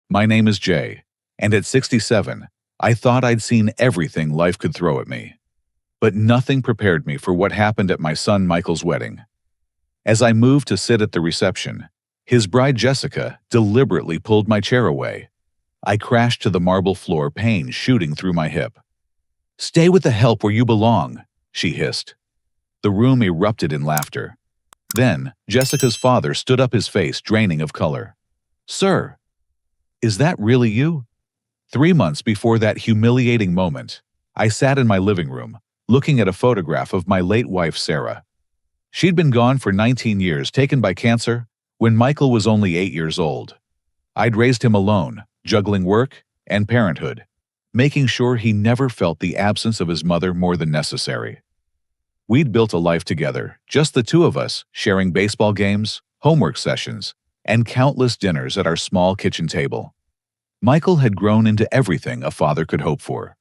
My name is Jay, and at 67, I thought I'd seen everything life could throw at me. But nothing prepared me for what happened at my son Michael's wedding. As I moved to sit at the reception, his bride Jessica deliberately pulled my chair away. I crashed to the marble floor, pain shooting through my hip. "Stay with the help where you belong," she hissed. The room erupted in laughter. Then, Jessica's father stood up, his face draining of color. "Sir, is that really you?" 3 months before that humiliating moment, I sat in my living room, looking at a photograph of my late wife Sarah. She'd been gone for 19 years, taken by cancer, when Michael was only 8 years old. I'd raised him alone, juggling work and parenthood, making sure he never felt the absence of his mother more than necessary. We'd built a life together, just the two of us, sharing baseball games, homework sessions, and countless dinners at our small kitchen table. Michael had grown into everything a father could hope for.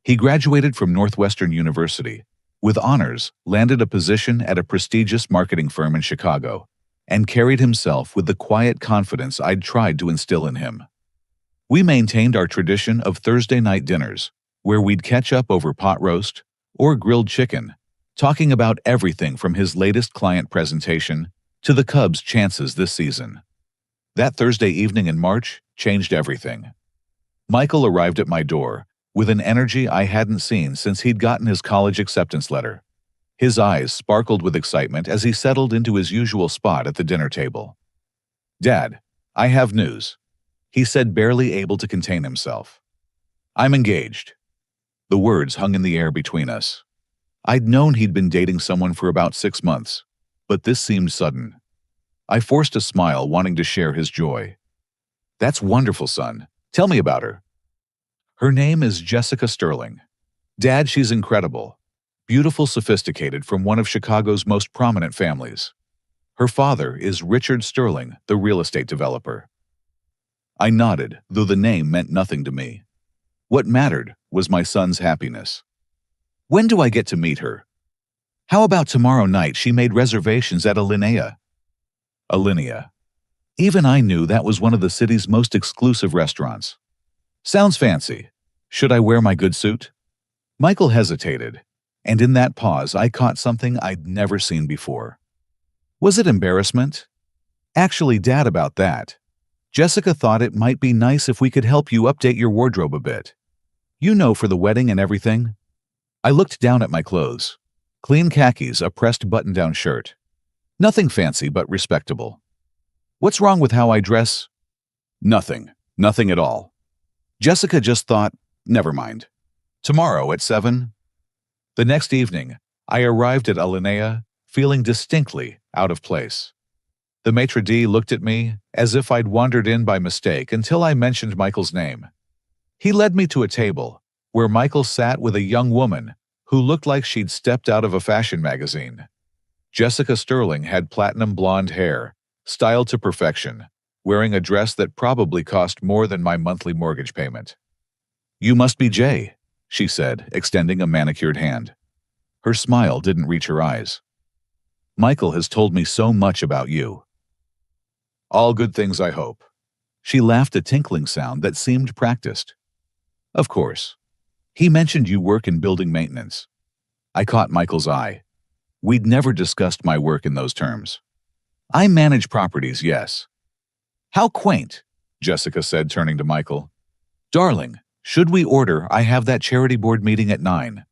He graduated from Northwestern University, with honors, landed a position at a prestigious marketing firm in Chicago, and carried himself with the quiet confidence I'd tried to instill in him. We maintained our tradition of Thursday night dinners, where we'd catch up over pot roast or grilled chicken, talking about everything from his latest client presentation to the Cubs' chances this season. That Thursday evening in March changed everything. Michael arrived at my door with an energy I hadn't seen since he'd gotten his college acceptance letter. His eyes sparkled with excitement as he settled into his usual spot at the dinner table. "Dad, I have news," he said, barely able to contain himself. "I'm engaged." The words hung in the air between us. I'd known he'd been dating someone for about 6 months, but this seemed sudden. I forced a smile, wanting to share his joy. "That's wonderful, son. Tell me about her." "Her name is Jessica Sterling. Dad, she's incredible. Beautiful, sophisticated, from one of Chicago's most prominent families. Her father is Richard Sterling, the real estate developer." I nodded, though the name meant nothing to me. What mattered was my son's happiness. "When do I get to meet her?" "How about tomorrow night? She made reservations at Alinea." Alinea. Even I knew that was one of the city's most exclusive restaurants. "Sounds fancy. Should I wear my good suit?" Michael hesitated, and in that pause I caught something I'd never seen before. Was it embarrassment? "Actually, Dad, about that. Jessica thought it might be nice if we could help you update your wardrobe a bit. You know, for the wedding and everything." I looked down at my clothes. Clean khakis, a pressed button-down shirt. Nothing fancy, but respectable. "What's wrong with how I dress?" "Nothing. Nothing at all." Jessica just thought, "Never mind. Tomorrow at 7? The next evening, I arrived at Alinea, feeling distinctly out of place. The maitre d' looked at me as if I'd wandered in by mistake until I mentioned Michael's name. He led me to a table where Michael sat with a young woman who looked like she'd stepped out of a fashion magazine. Jessica Sterling had platinum blonde hair, styled to perfection, wearing a dress that probably cost more than my monthly mortgage payment. "You must be Jay," she said, extending a manicured hand. Her smile didn't reach her eyes. "Michael has told me so much about you." "All good things, I hope." She laughed, a tinkling sound that seemed practiced. "Of course. He mentioned you work in building maintenance." I caught Michael's eye. We'd never discussed my work in those terms. "I manage properties, yes." "How quaint," Jessica said, turning to Michael. "Darling, should we order? I have that charity board meeting at 9.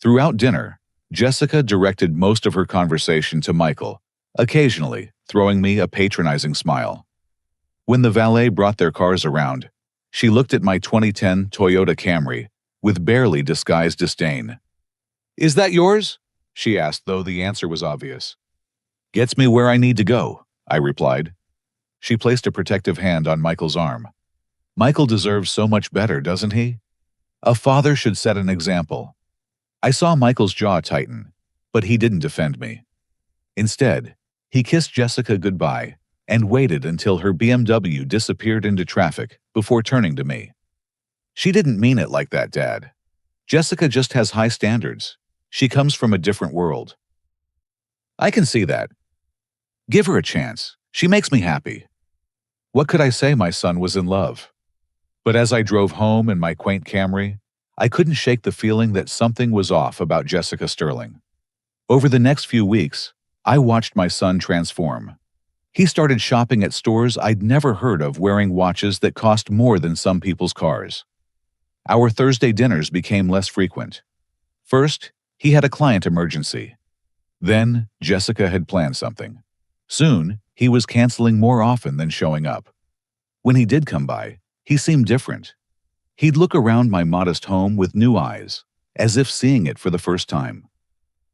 Throughout dinner, Jessica directed most of her conversation to Michael, occasionally throwing me a patronizing smile. When the valet brought their cars around, she looked at my 2010 Toyota Camry with barely disguised disdain. "Is that yours?" she asked, though the answer was obvious. "Gets me where I need to go," I replied. She placed a protective hand on Michael's arm. "Michael deserves so much better, doesn't he? A father should set an example." I saw Michael's jaw tighten, but he didn't defend me. Instead, he kissed Jessica goodbye and waited until her BMW disappeared into traffic before turning to me. "She didn't mean it like that, Dad. Jessica just has high standards. She comes from a different world." "I can see that. Give her a chance. She makes me happy." What could I say? My son was in love. But as I drove home in my quaint Camry, I couldn't shake the feeling that something was off about Jessica Sterling. Over the next few weeks, I watched my son transform. He started shopping at stores I'd never heard of, wearing watches that cost more than some people's cars. Our Thursday dinners became less frequent. First, he had a client emergency. Then, Jessica had planned something. Soon, he was canceling more often than showing up. When he did come by, he seemed different. He'd look around my modest home with new eyes, as if seeing it for the first time.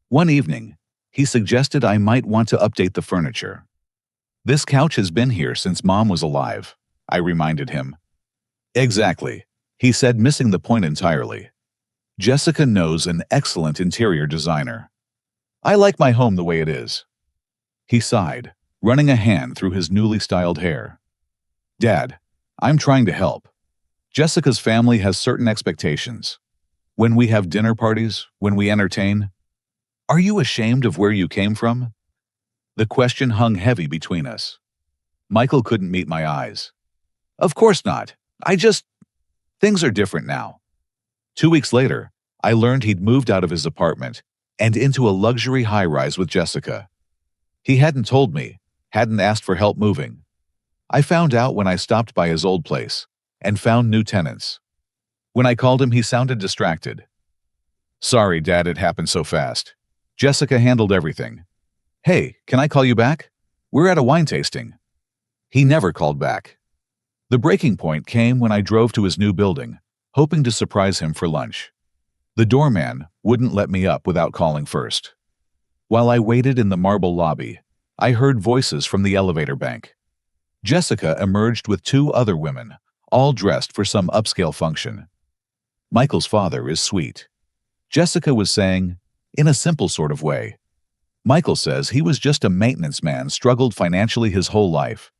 One evening, he suggested I might want to update the furniture. "This couch has been here since Mom was alive," I reminded him. "Exactly," he said, missing the point entirely. "Jessica knows an excellent interior designer. I like my home the way it is." He sighed, running a hand through his newly styled hair. "Dad, I'm trying to help. Jessica's family has certain expectations. When we have dinner parties, when we entertain, are you ashamed of where you came from?" The question hung heavy between us. Michael couldn't meet my eyes. "Of course not. Things are different now." 2 weeks later, I learned he'd moved out of his apartment and into a luxury high-rise with Jessica. He hadn't told me, hadn't asked for help moving. I found out when I stopped by his old place and found new tenants. When I called him, he sounded distracted. "Sorry, Dad, it happened so fast. Jessica handled everything. Hey, can I call you back? We're at a wine tasting." He never called back. The breaking point came when I drove to his new building, hoping to surprise him for lunch. The doorman wouldn't let me up without calling first. While I waited in the marble lobby, I heard voices from the elevator bank. Jessica emerged with 2 other women, all dressed for some upscale function. "Michael's father is sweet," Jessica was saying, in a simple sort of way. "Michael says he was just a maintenance man, struggled financially his whole life.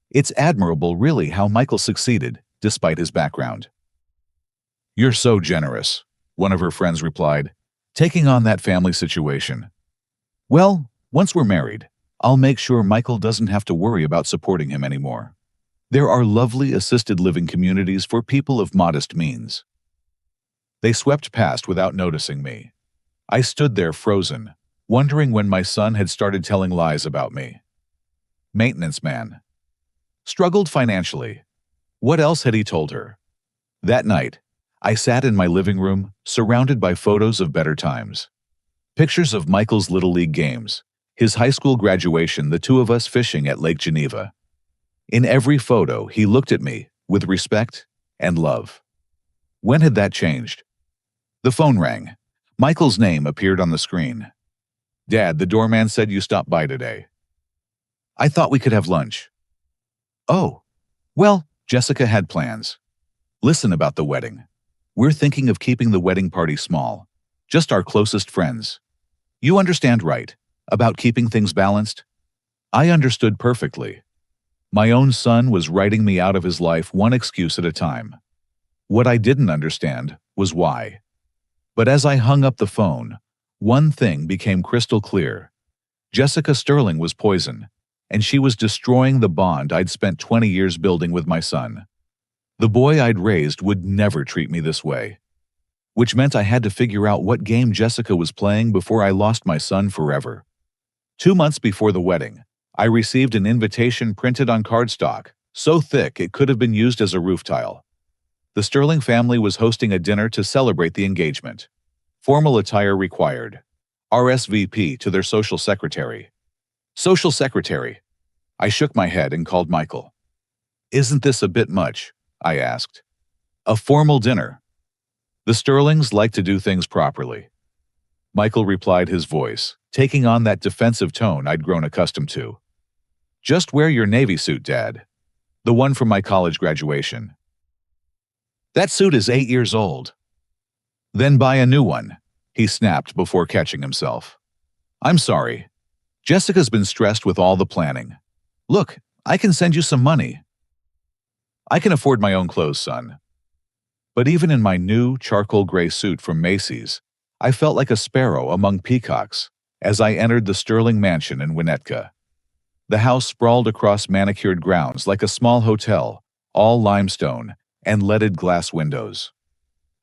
It's admirable, really, how Michael succeeded, despite his background." "You're so generous," one of her friends replied, "taking on that family situation." "Well, once we're married, I'll make sure Michael doesn't have to worry about supporting him anymore. There are lovely assisted living communities for people of modest means." They swept past without noticing me. I stood there frozen, wondering when my son had started telling lies about me. Maintenance man. Struggled financially. What else had he told her? That night, I sat in my living room, surrounded by photos of better times. Pictures of Michael's Little League games, his high school graduation, the 2 of us fishing at Lake Geneva. In every photo, he looked at me with respect and love. When had that changed? The phone rang. Michael's name appeared on the screen. "Dad, the doorman said you stopped by today. I thought we could have lunch." "Oh, well, Jessica had plans. Listen about the wedding. We're thinking of keeping the wedding party small, just our closest friends. You understand, right, about keeping things balanced?" I understood perfectly. My own son was writing me out of his life, one excuse at a time. What I didn't understand was why. But as I hung up the phone, one thing became crystal clear. Jessica Sterling was poison, and she was destroying the bond I'd spent 20 years building with my son. The boy I'd raised would never treat me this way. Which meant I had to figure out what game Jessica was playing before I lost my son forever. 2 months before the wedding, I received an invitation printed on cardstock, so thick it could have been used as a roof tile. The Sterling family was hosting a dinner to celebrate the engagement. Formal attire required. RSVP to their social secretary. Social secretary. I shook my head and called Michael. "Isn't this a bit much?" I asked. "A formal dinner. The Sterlings like to do things properly." Michael replied, his voice taking on that defensive tone I'd grown accustomed to. "Just wear your Navy suit, Dad. The one from my college graduation. That suit is 8 years old." "Then buy a new one," he snapped before catching himself. "I'm sorry. Jessica's been stressed with all the planning. Look, I can send you some money." "I can afford my own clothes, son." But even in my new charcoal gray suit from Macy's, I felt like a sparrow among peacocks as I entered the Sterling mansion in Winnetka. The house sprawled across manicured grounds like a small hotel, all limestone and leaded glass windows.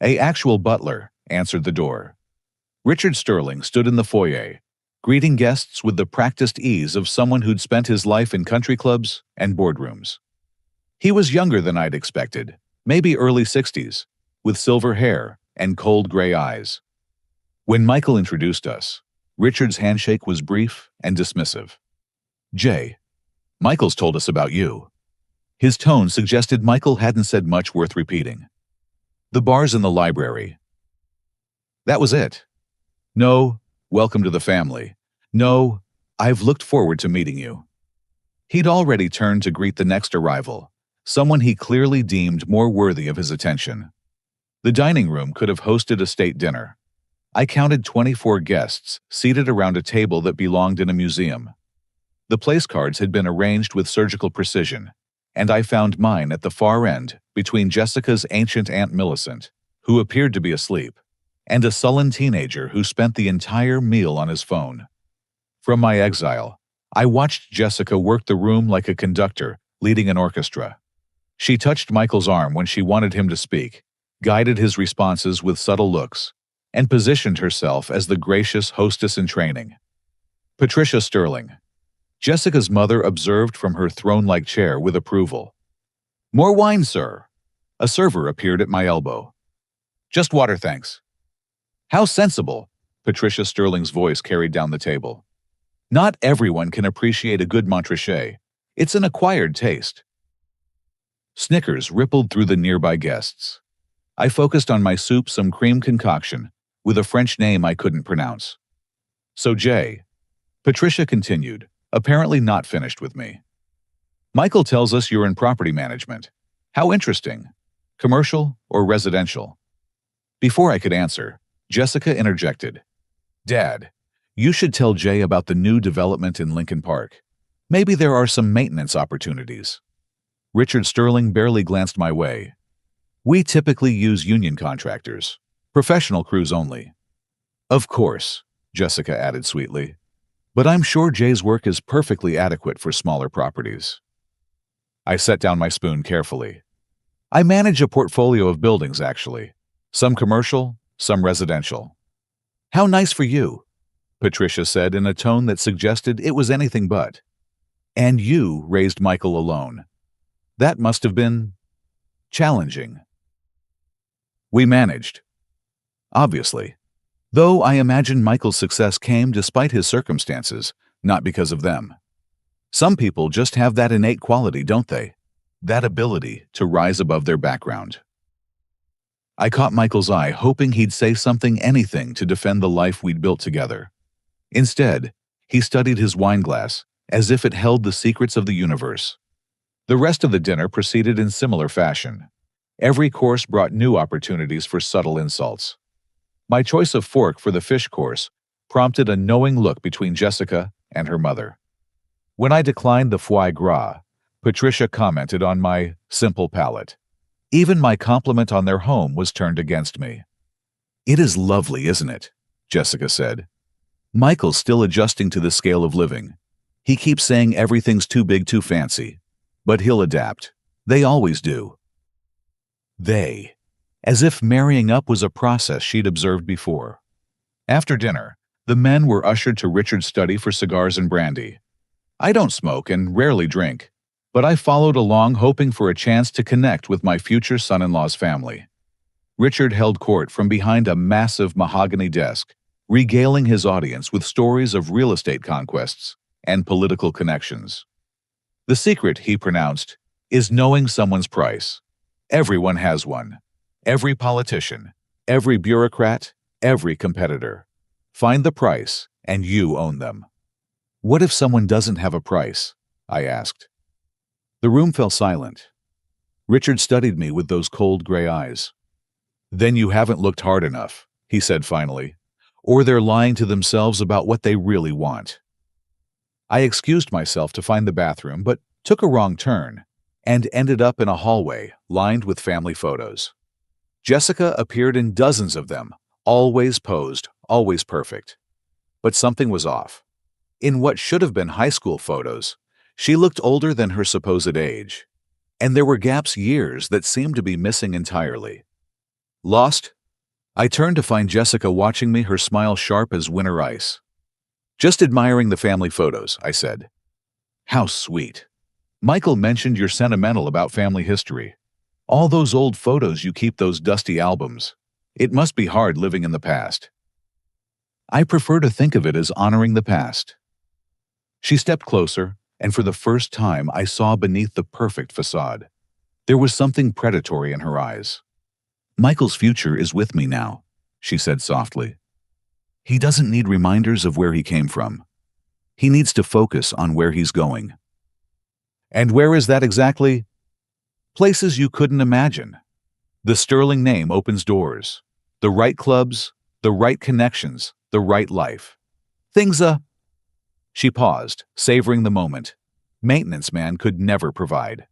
"A actual butler," answered the door. Richard Sterling stood in the foyer, greeting guests with the practiced ease of someone who'd spent his life in country clubs and boardrooms. He was younger than I'd expected, maybe early 60s, with silver hair and cold gray eyes. When Michael introduced us, Richard's handshake was brief and dismissive. "Jay, Michael's told us about you." His tone suggested Michael hadn't said much worth repeating. "The bar's in the library." That was it. "No, welcome to the family. No, I've looked forward to meeting you." He'd already turned to greet the next arrival, someone he clearly deemed more worthy of his attention. The dining room could have hosted a state dinner. I counted 24 guests seated around a table that belonged in a museum. The place cards had been arranged with surgical precision, and I found mine at the far end between Jessica's ancient Aunt Millicent, who appeared to be asleep, and a sullen teenager who spent the entire meal on his phone. From my exile, I watched Jessica work the room like a conductor leading an orchestra. She touched Michael's arm when she wanted him to speak, guided his responses with subtle looks, and positioned herself as the gracious hostess in training. Patricia Sterling. Jessica's mother observed from her throne-like chair with approval. "More wine, sir." A server appeared at my elbow. "Just water, thanks." "How sensible," Patricia Sterling's voice carried down the table. "Not everyone can appreciate a good Montrachet. It's an acquired taste." Snickers rippled through the nearby guests. I focused on my soup, some cream concoction, with a French name I couldn't pronounce. "So Jay," Patricia continued, apparently not finished with me. "Michael tells us you're in property management. How interesting. Commercial or residential?" Before I could answer, Jessica interjected. "Dad, you should tell Jay about the new development in Lincoln Park. Maybe there are some maintenance opportunities." Richard Sterling barely glanced my way. "We typically use union contractors. Professional crews only." "Of course," Jessica added sweetly. "But I'm sure Jay's work is perfectly adequate for smaller properties." I set down my spoon carefully. "I manage a portfolio of buildings, actually. Some commercial, some residential." "How nice for you," Patricia said in a tone that suggested it was anything but. "And you raised Michael alone. That must have been challenging." "We managed. Obviously. Though I imagine Michael's success came despite his circumstances, not because of them. Some people just have that innate quality, don't they? That ability to rise above their background." I caught Michael's eye, hoping he'd say something, anything, to defend the life we'd built together. Instead, he studied his wine glass, as if it held the secrets of the universe. The rest of the dinner proceeded in similar fashion. Every course brought new opportunities for subtle insults. My choice of fork for the fish course prompted a knowing look between Jessica and her mother. When I declined the foie gras, Patricia commented on my simple palate. Even my compliment on their home was turned against me. "It is lovely, isn't it?" Jessica said. "Michael's still adjusting to the scale of living. He keeps saying everything's too big, too fancy. But he'll adapt. They always do." They. As if marrying up was a process she'd observed before. After dinner, the men were ushered to Richard's study for cigars and brandy. I don't smoke and rarely drink, but I followed along, hoping for a chance to connect with my future son-in-law's family. Richard held court from behind a massive mahogany desk, regaling his audience with stories of real estate conquests and political connections. "The secret," he pronounced, "is knowing someone's price. Everyone has one. Every politician, every bureaucrat, every competitor. Find the price, and you own them." "What if someone doesn't have a price?" I asked. The room fell silent. Richard studied me with those cold gray eyes. "Then you haven't looked hard enough," he said finally, "or they're lying to themselves about what they really want." I excused myself to find the bathroom, but took a wrong turn and ended up in a hallway lined with family photos. Jessica appeared in dozens of them, always posed, always perfect. But something was off. In what should have been high school photos, She looked older than her supposed age, and there were gaps years that seemed to be missing entirely. Lost? I turned to find Jessica watching me, her smile sharp as winter ice. "Just admiring the family photos," I said. "How sweet. Michael mentioned you're sentimental about family history. All those old photos you keep, those dusty albums. It must be hard living in the past." "I prefer to think of it as honoring the past." She stepped closer, and for the first time I saw beneath the perfect facade. There was something predatory in her eyes. "Michael's future is with me now," she said softly. "He doesn't need reminders of where he came from. He needs to focus on where he's going." "And where is that exactly?" "Places you couldn't imagine. The Sterling name opens doors. The right clubs, the right connections, the right life. Things She paused, savoring the moment. Maintenance man could never provide.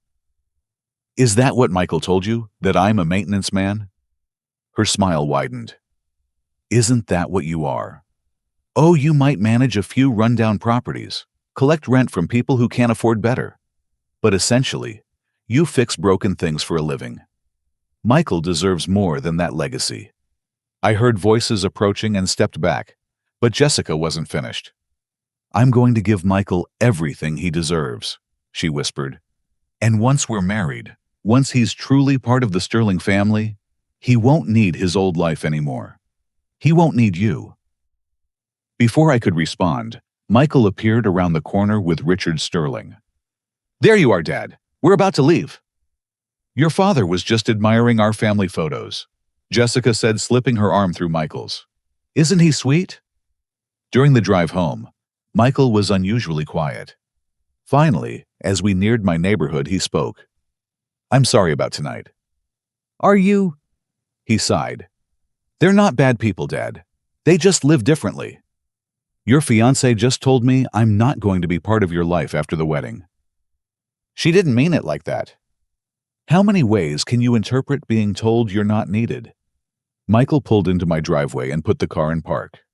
"Is that what Michael told you, that I'm a maintenance man?" Her smile widened. "Isn't that what you are? Oh, you might manage a few rundown properties, collect rent from people who can't afford better. But essentially, you fix broken things for a living. Michael deserves more than that legacy." I heard voices approaching and stepped back, but Jessica wasn't finished. "I'm going to give Michael everything he deserves," she whispered. "And once we're married, once he's truly part of the Sterling family, he won't need his old life anymore. He won't need you." Before I could respond, Michael appeared around the corner with Richard Sterling. "There you are, Dad. We're about to leave." "Your father was just admiring our family photos," Jessica said, slipping her arm through Michael's. "Isn't he sweet?" During the drive home, Michael was unusually quiet. Finally, as we neared my neighborhood, he spoke. "I'm sorry about tonight." "Are you?" He sighed. "They're not bad people, Dad. They just live differently. Your fiancé just told me I'm not going to be part of your life after the wedding." "She didn't mean it like that." "How many ways can you interpret being told you're not needed?" Michael pulled into my driveway and put the car in park.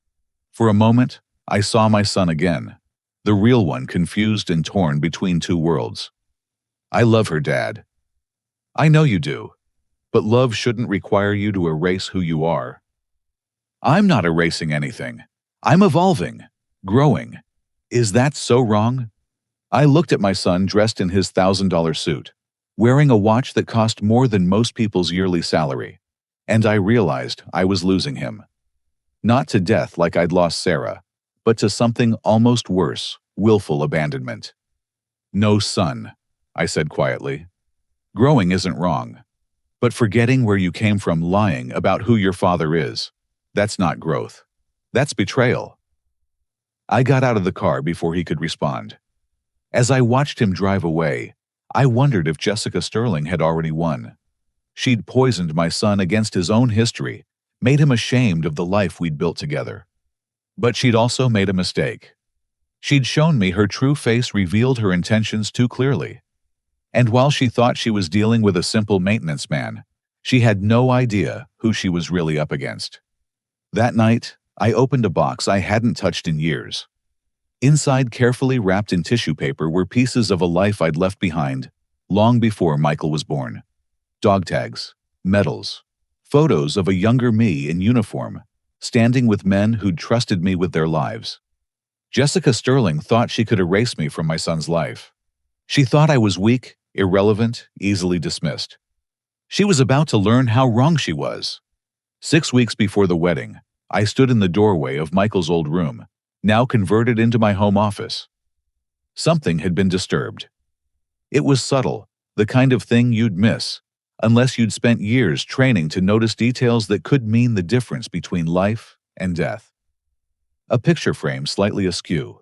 For a moment, I saw my son again, the real one, confused and torn between two worlds. "I love her, Dad." "I know you do, but love shouldn't require you to erase who you are." "I'm not erasing anything. I'm evolving, growing. Is that so wrong?" I looked at my son dressed in his $1,000 suit, wearing a watch that cost more than most people's yearly salary, and I realized I was losing him. Not to death like I'd lost Sarah, but to something almost worse, willful abandonment. "No, son," I said quietly. "Growing isn't wrong. But forgetting where you came from, lying about who your father is, that's not growth. That's betrayal." I got out of the car before he could respond. As I watched him drive away, I wondered if Jessica Sterling had already won. She'd poisoned my son against his own history, made him ashamed of the life we'd built together. But she'd also made a mistake. She'd shown me her true face, revealed her intentions too clearly. And while she thought she was dealing with a simple maintenance man, she had no idea who she was really up against. That night, I opened a box I hadn't touched in years. Inside, carefully wrapped in tissue paper, were pieces of a life I'd left behind long before Michael was born. Dog tags, medals, photos of a younger me in uniform, standing with men who'd trusted me with their lives. Jessica Sterling thought she could erase me from my son's life. She thought I was weak, irrelevant, easily dismissed. She was about to learn how wrong she was. 6 weeks before the wedding, I stood in the doorway of Michael's old room, now converted into my home office. Something had been disturbed. It was subtle, the kind of thing you'd miss, unless you'd spent years training to notice details that could mean the difference between life and death. A picture frame slightly askew.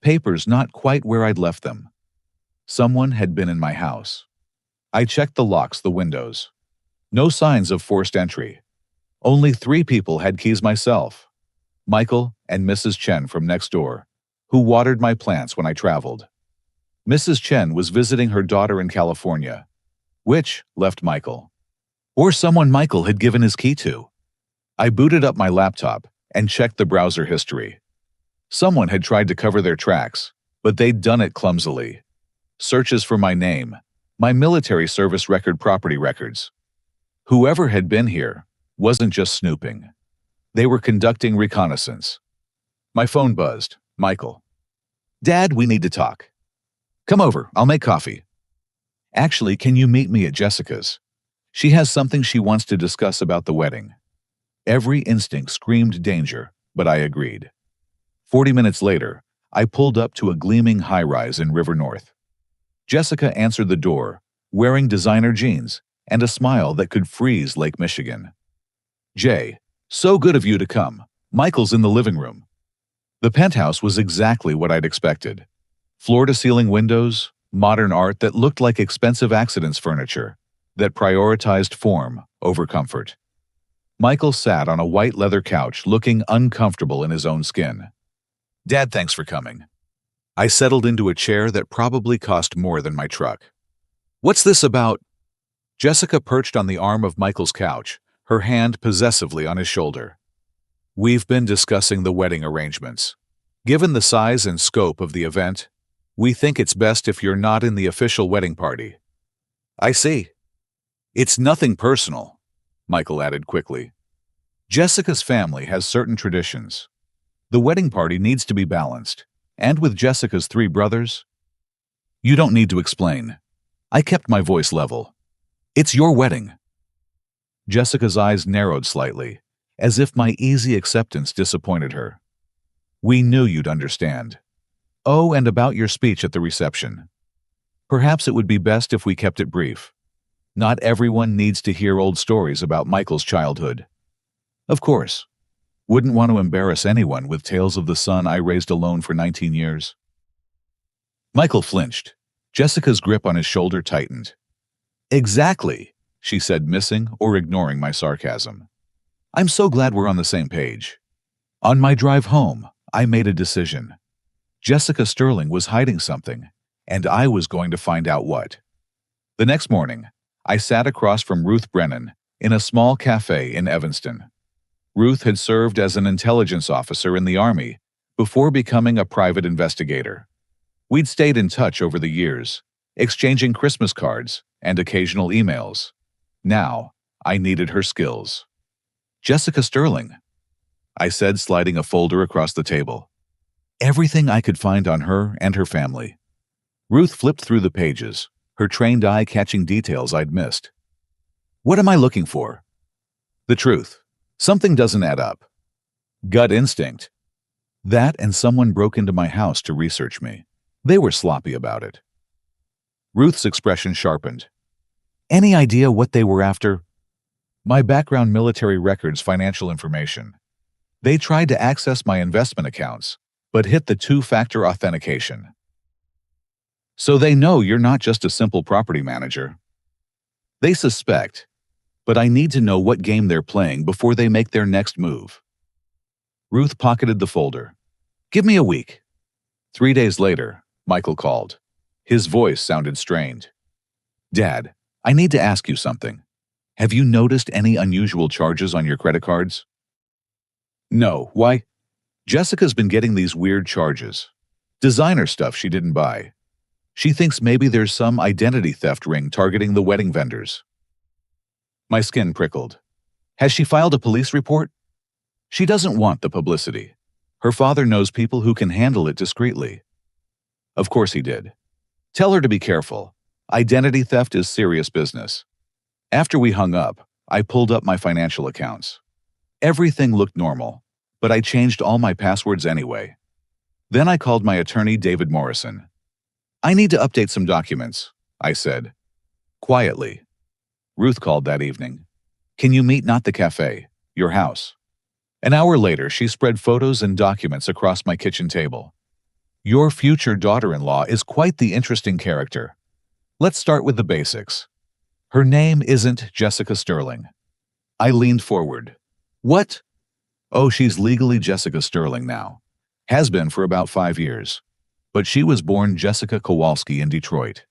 Papers not quite where I'd left them. Someone had been in my house. I checked the locks, the windows. No signs of forced entry. Only 3 people had keys: myself, Michael, and Mrs. Chen from next door, who watered my plants when I traveled. Mrs. Chen was visiting her daughter in California, which left Michael. Or someone Michael had given his key to. I booted up my laptop and checked the browser history. Someone had tried to cover their tracks, but they'd done it clumsily. searches for my name, my military service record, property records. Whoever had been here wasn't just snooping. They were conducting reconnaissance. My phone buzzed. Michael. Dad, we need to talk. Come over, I'll make coffee. Actually, can you meet me at Jessica's? She has something she wants to discuss about the wedding. Every instinct screamed danger, but I agreed. 40 minutes later, I pulled up to a gleaming high-rise in River North. Jessica answered the door, wearing designer jeans and a smile that could freeze Lake Michigan. Jay, so good of you to come. Michael's in the living room. The penthouse was exactly what I'd expected. Floor-to-ceiling windows, modern art that looked like expensive accidents furniture, that prioritized form over comfort. Michael sat on a white leather couch looking uncomfortable in his own skin. Dad, thanks for coming. I settled into a chair that probably cost more than my truck. What's this about? Jessica perched on the arm of Michael's couch, her hand possessively on his shoulder. We've been discussing the wedding arrangements. Given the size and scope of the event, we think it's best if you're not in the official wedding party. I see. It's nothing personal, Michael added quickly. Jessica's family has certain traditions. The wedding party needs to be balanced, and with Jessica's 3 brothers, you don't need to explain. I kept my voice level. It's your wedding. Jessica's eyes narrowed slightly, as if my easy acceptance disappointed her. We knew you'd understand. Oh, and about your speech at the reception. Perhaps it would be best if we kept it brief. Not everyone needs to hear old stories about Michael's childhood. Of course. Wouldn't want to embarrass anyone with tales of the son I raised alone for 19 years. Michael flinched. Jessica's grip on his shoulder tightened. Exactly, she said, missing or ignoring my sarcasm. I'm so glad we're on the same page. On my drive home, I made a decision. Jessica Sterling was hiding something, and I was going to find out what. The next morning, I sat across from Ruth Brennan in a small cafe in Evanston. Ruth had served as an intelligence officer in the Army before becoming a private investigator. We'd stayed in touch over the years, exchanging Christmas cards and occasional emails. Now, I needed her skills. Jessica Sterling, I said, sliding a folder across the table. Everything I could find on her and her family. Ruth flipped through the pages, her trained eye catching details I'd missed. What am I looking for? The truth. Something doesn't add up. Gut instinct. That and someone broke into my house to research me. They were sloppy about it. Ruth's expression sharpened. Any idea what they were after? My background, military records, financial information. They tried to access my investment accounts, but hit the 2-factor authentication. So they know you're not just a simple property manager. They suspect, but I need to know what game they're playing before they make their next move. Ruth pocketed the folder. Give me a week. 3 days later, Michael called. His voice sounded strained. Dad, I need to ask you something. Have you noticed any unusual charges on your credit cards? No, why? Jessica's been getting these weird charges. Designer stuff she didn't buy. She thinks maybe there's some identity theft ring targeting the wedding vendors. My skin prickled. Has she filed a police report? She doesn't want the publicity. Her father knows people who can handle it discreetly. Of course he did. Tell her to be careful. Identity theft is serious business. After we hung up, I pulled up my financial accounts. Everything looked normal, but I changed all my passwords anyway. Then I called my attorney, David Morrison. I need to update some documents, I said. Quietly. Ruth called that evening. Can you meet, not the cafe, your house? An hour later, she spread photos and documents across my kitchen table. Your future daughter-in-law is quite the interesting character. Let's start with the basics. Her name isn't Jessica Sterling. I leaned forward. What? Oh, she's legally Jessica Sterling now. Has been for about 5 years. But she was born Jessica Kowalski in Detroit.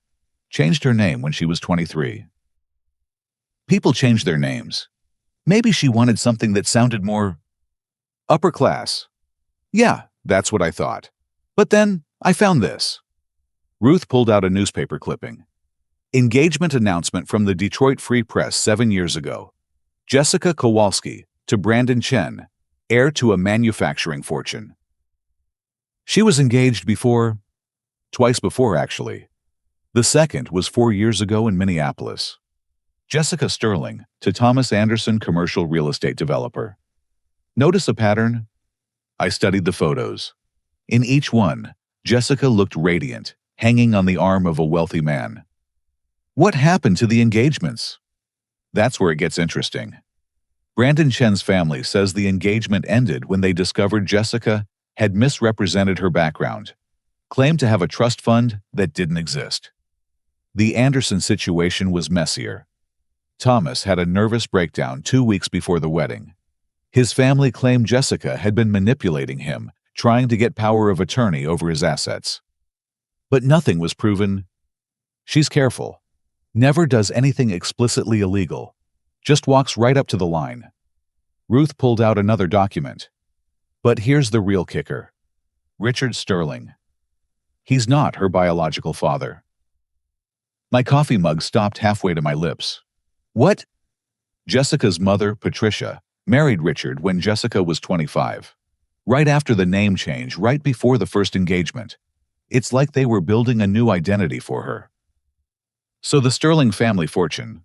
Changed her name when she was 23. People change their names. Maybe she wanted something that sounded more upper class. Yeah, that's what I thought. But then I found this. Ruth pulled out a newspaper clipping. Engagement announcement from the Detroit Free Press 7 years ago. Jessica Kowalski to Brandon Chen, heir to a manufacturing fortune. She was engaged before, twice before actually. The second was 4 years ago in Minneapolis. Jessica Sterling to Thomas Anderson, commercial real estate developer. Notice a pattern? I studied the photos. In each one, Jessica looked radiant, hanging on the arm of a wealthy man. What happened to the engagements? That's where it gets interesting. Brandon Chen's family says the engagement ended when they discovered Jessica had misrepresented her background, claimed to have a trust fund that didn't exist. The Anderson situation was messier. Thomas had a nervous breakdown 2 weeks before the wedding. His family claimed Jessica had been manipulating him, trying to get power of attorney over his assets. But nothing was proven. She's careful. Never does anything explicitly illegal. Just walks right up to the line. Ruth pulled out another document. But here's the real kicker. Richard Sterling. He's not her biological father. My coffee mug stopped halfway to my lips. What? Jessica's mother, Patricia, married Richard when Jessica was 25. Right after the name change, right before the first engagement. It's like they were building a new identity for her. So the Sterling family fortune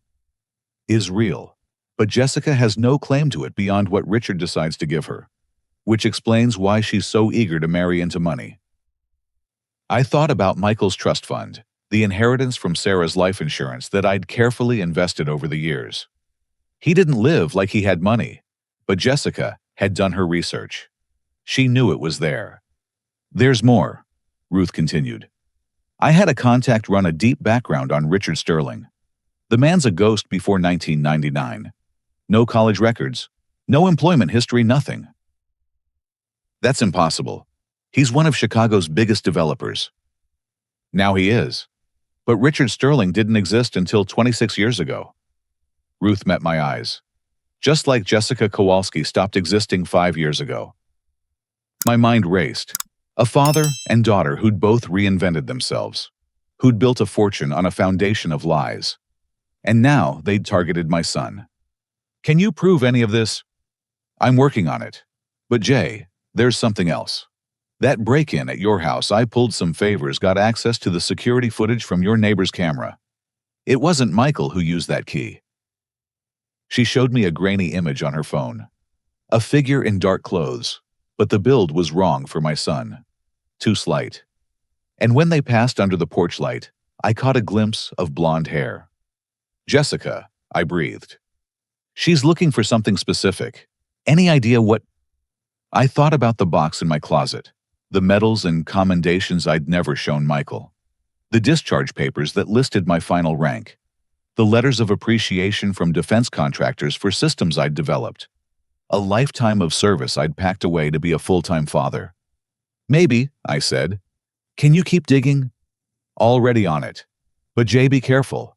is real, but Jessica has no claim to it beyond what Richard decides to give her, which explains why she's so eager to marry into money. I thought about Michael's trust fund, the inheritance from Sarah's life insurance that I'd carefully invested over the years. He didn't live like he had money, but Jessica had done her research. She knew it was there. There's more, Ruth continued. I had a contact run a deep background on Richard Sterling. The man's a ghost before 1999. No college records, no employment history, nothing. That's impossible. He's one of Chicago's biggest developers. Now he is. But Richard Sterling didn't exist until 26 years ago. Ruth met my eyes. Just like Jessica Kowalski stopped existing 5 years ago. My mind raced. A father and daughter who'd both reinvented themselves, who'd built a fortune on a foundation of lies. And now they'd targeted my son. Can you prove any of this? I'm working on it. But Jay, there's something else. That break-in at your house, I pulled some favors, got access to the security footage from your neighbor's camera. It wasn't Michael who used that key. She showed me a grainy image on her phone. A figure in dark clothes, but the build was wrong for my son. Too slight. And when they passed under the porch light, I caught a glimpse of blonde hair. Jessica, I breathed. She's looking for something specific. Any idea what? I thought about the box in my closet, the medals and commendations I'd never shown Michael, the discharge papers that listed my final rank, the letters of appreciation from defense contractors for systems I'd developed, a lifetime of service I'd packed away to be a full-time father. Maybe, I said. Can you keep digging? Already on it. But Jay, be careful.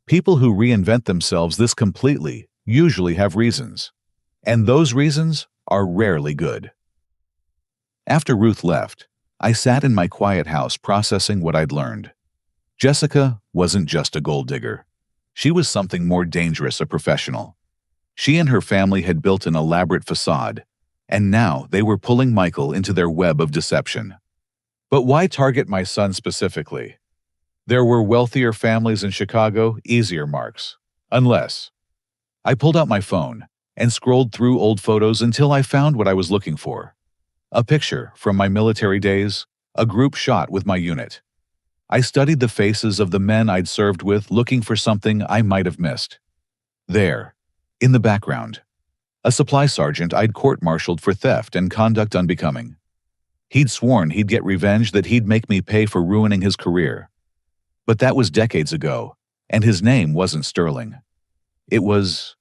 People who reinvent themselves this completely usually have reasons. And those reasons are rarely good. After Ruth left, I sat in my quiet house processing what I'd learned. Jessica wasn't just a gold digger. She was something more dangerous, a professional. She and her family had built an elaborate facade, and now they were pulling Michael into their web of deception. But why target my son specifically? There were wealthier families in Chicago, easier marks. Unless. I pulled out my phone and scrolled through old photos until I found what I was looking for. A picture from my military days, a group shot with my unit. I studied the faces of the men I'd served with, looking for something I might have missed. There, in the background, a supply sergeant I'd court-martialed for theft and conduct unbecoming. He'd sworn he'd get revenge, that he'd make me pay for ruining his career. But that was decades ago, and his name wasn't Sterling. It was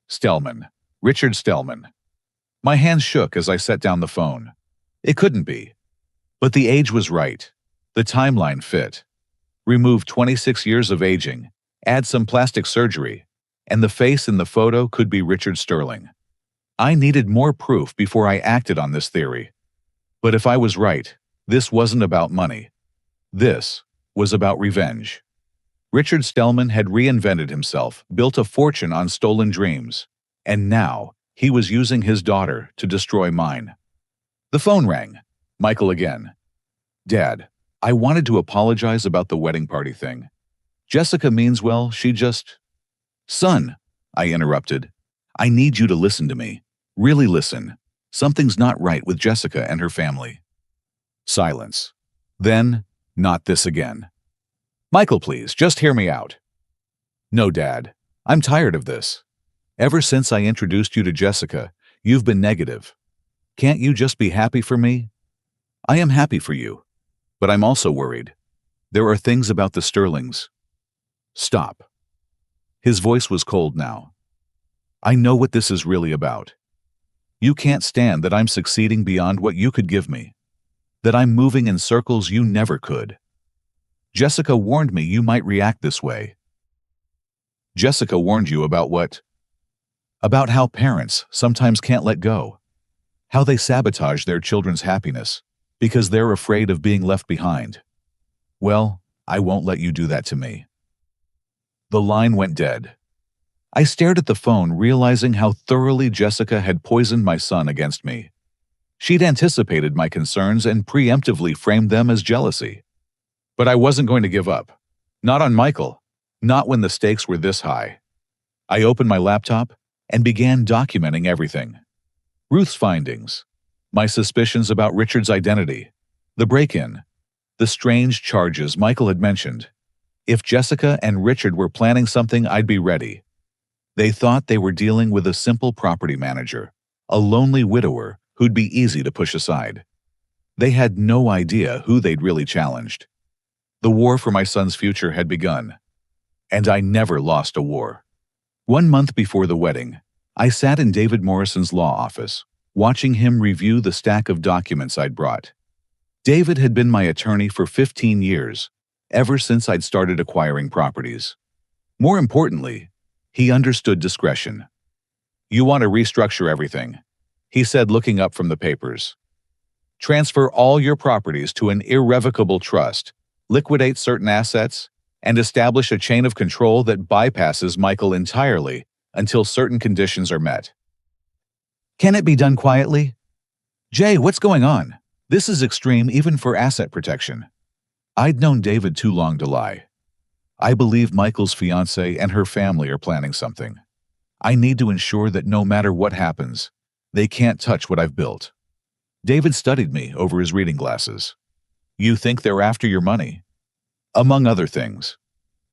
Stellman, Richard Stellman. My hands shook as I set down the phone. It couldn't be. But the age was right. The timeline fit. Remove 26 years of aging, add some plastic surgery, and the face in the photo could be Richard Sterling. I needed more proof before I acted on this theory. But if I was right, this wasn't about money. This was about revenge. Richard Stellman had reinvented himself, built a fortune on stolen dreams, and now he was using his daughter to destroy mine. The phone rang. Michael again. Dad, I wanted to apologize about the wedding party thing. Jessica means well, she just… Son, I interrupted. I need you to listen to me. Really listen. Something's not right with Jessica and her family. Silence. Then, not this again. Michael, please, just hear me out. No, Dad. I'm tired of this. Ever since I introduced you to Jessica, you've been negative. Can't you just be happy for me? I am happy for you, but I'm also worried. There are things about the Sterlings. Stop. His voice was cold now. I know what this is really about. You can't stand that I'm succeeding beyond what you could give me. That I'm moving in circles you never could. Jessica warned me you might react this way. Jessica warned you about what? About how parents sometimes can't let go. How they sabotage their children's happiness because they're afraid of being left behind. Well, I won't let you do that to me. The line went dead. I stared at the phone, realizing how thoroughly Jessica had poisoned my son against me. She'd anticipated my concerns and preemptively framed them as jealousy. But I wasn't going to give up. Not on Michael. Not when the stakes were this high. I opened my laptop and began documenting everything. Ruth's findings, my suspicions about Richard's identity, the break-in, the strange charges Michael had mentioned. If Jessica and Richard were planning something, I'd be ready. They thought they were dealing with a simple property manager, a lonely widower who'd be easy to push aside. They had no idea who they'd really challenged. The war for my son's future had begun, and I never lost a war. 1 month before the wedding, I sat in David Morrison's law office, watching him review the stack of documents I'd brought. David had been my attorney for 15 years, ever since I'd started acquiring properties. More importantly, he understood discretion. You want to restructure everything, he said, looking up from the papers. Transfer all your properties to an irrevocable trust, liquidate certain assets, and establish a chain of control that bypasses Michael entirely until certain conditions are met. Can it be done quietly? Jay, what's going on? This is extreme even for asset protection. I'd known David too long to lie. I believe Michael's fiancé and her family are planning something. I need to ensure that no matter what happens, they can't touch what I've built. David studied me over his reading glasses. You think they're after your money? Among other things.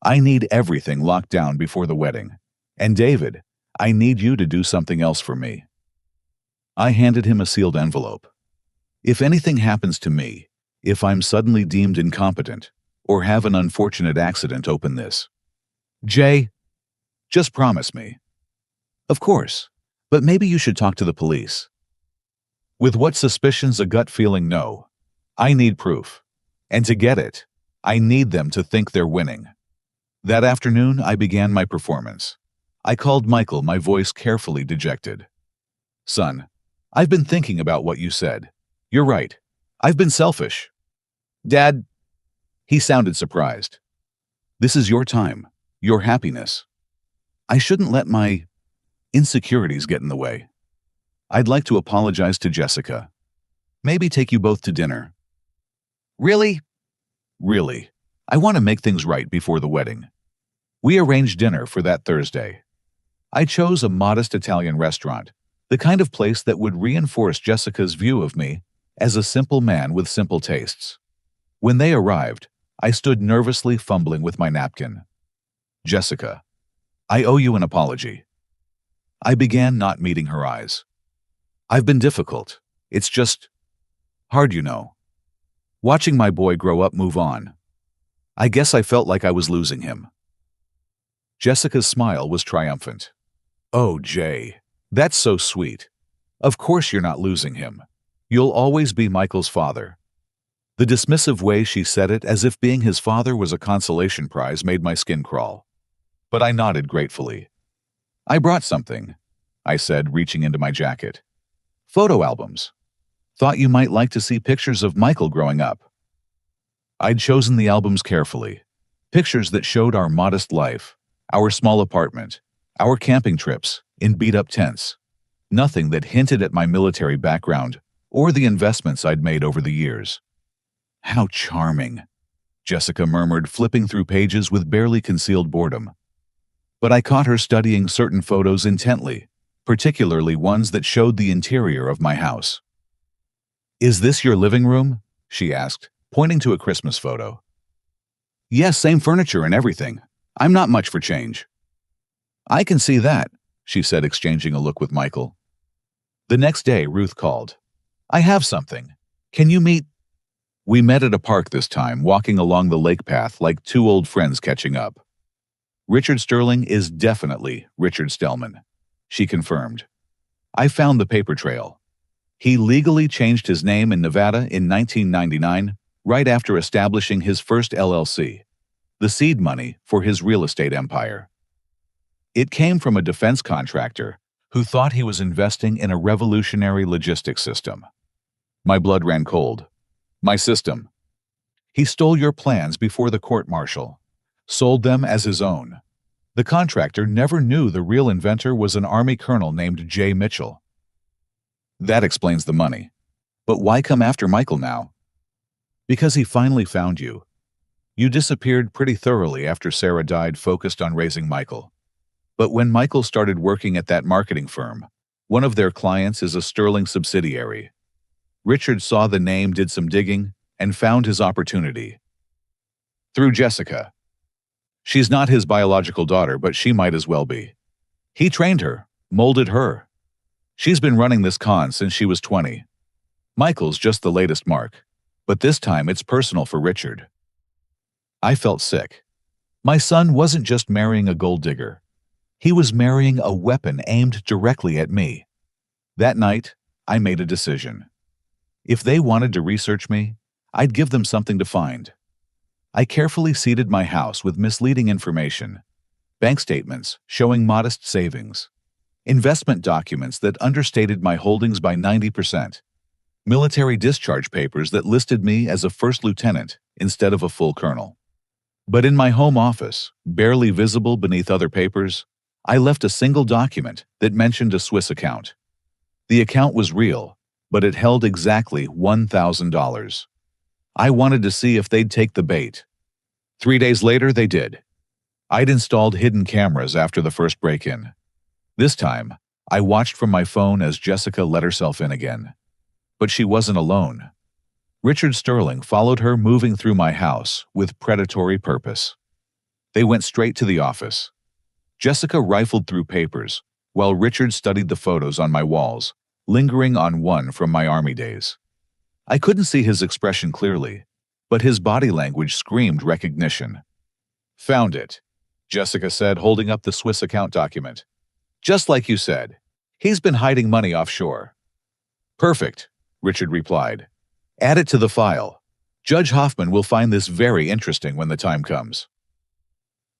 I need everything locked down before the wedding. And David, I need you to do something else for me. I handed him a sealed envelope. If anything happens to me, if I'm suddenly deemed incompetent, or have an unfortunate accident, open this. Jay, just promise me. Of course, but maybe you should talk to the police. With what suspicions, a gut feeling, no. I need proof. And to get it, I need them to think they're winning. That afternoon, I began my performance. I called Michael, my voice carefully dejected. Son, I've been thinking about what you said. You're right. I've been selfish. Dad, he sounded surprised. This is your time, your happiness. I shouldn't let my insecurities get in the way. I'd like to apologize to Jessica. Maybe take you both to dinner. Really? Really. I want to make things right before the wedding. We arranged dinner for that Thursday. I chose a modest Italian restaurant, the kind of place that would reinforce Jessica's view of me as a simple man with simple tastes. When they arrived, I stood nervously fumbling with my napkin. Jessica, I owe you an apology. I began, not meeting her eyes. I've been difficult. It's just hard, you know. Watching my boy grow up, move on. I guess I felt like I was losing him. Jessica's smile was triumphant. Oh, Jay, that's so sweet. Of course you're not losing him. You'll always be Michael's father. The dismissive way she said it, as if being his father was a consolation prize, made my skin crawl. But I nodded gratefully. I brought something, I said, reaching into my jacket. Photo albums. Thought you might like to see pictures of Michael growing up. I'd chosen the albums carefully. Pictures that showed our modest life, our small apartment, our camping trips in beat-up tents. Nothing that hinted at my military background or the investments I'd made over the years. How charming, Jessica murmured, flipping through pages with barely concealed boredom. But I caught her studying certain photos intently, particularly ones that showed the interior of my house. "Is this your living room?" she asked, pointing to a Christmas photo. "Yes, same furniture and everything. I'm not much for change." "I can see that," she said, exchanging a look with Michael. The next day, Ruth called. "I have something. Can you meet?" We met at a park this time, walking along the lake path like two old friends catching up. "Richard Sterling is definitely Richard Stellman," she confirmed. "I found the paper trail. He legally changed his name in Nevada in 1999, right after establishing his first LLC, the seed money for his real estate empire. It came from a defense contractor who thought he was investing in a revolutionary logistics system. My blood ran cold. My system. He stole your plans before the court-martial, sold them as his own. The contractor never knew the real inventor was an Army colonel named J. Mitchell. That explains the money. But why come after Michael now? Because he finally found you. You disappeared pretty thoroughly after Sarah died, focused on raising Michael. But when Michael started working at that marketing firm, one of their clients is a Sterling subsidiary. Richard saw the name, did some digging, and found his opportunity. Through Jessica. She's not his biological daughter, but she might as well be. He trained her, molded her. She's been running this con since she was 20. Michael's just the latest mark, but this time it's personal for Richard. I felt sick. My son wasn't just marrying a gold digger. He was marrying a weapon aimed directly at me. That night, I made a decision. If they wanted to research me, I'd give them something to find. I carefully seeded my house with misleading information, bank statements showing modest savings, investment documents that understated my holdings by 90%, military discharge papers that listed me as a first lieutenant instead of a full colonel. But in my home office, barely visible beneath other papers, I left a single document that mentioned a Swiss account. The account was real, but it held exactly $1,000. I wanted to see if they'd take the bait. 3 days later, they did. I'd installed hidden cameras after the first break-in. This time, I watched from my phone as Jessica let herself in again. But she wasn't alone. Richard Sterling followed her, moving through my house with predatory purpose. They went straight to the office. Jessica rifled through papers, while Richard studied the photos on my walls, lingering on one from my army days. I couldn't see his expression clearly, but his body language screamed recognition. "Found it," Jessica said, holding up the Swiss account document. "Just like you said. He's been hiding money offshore." "Perfect," Richard replied. "Add it to the file. Judge Hoffman will find this very interesting when the time comes."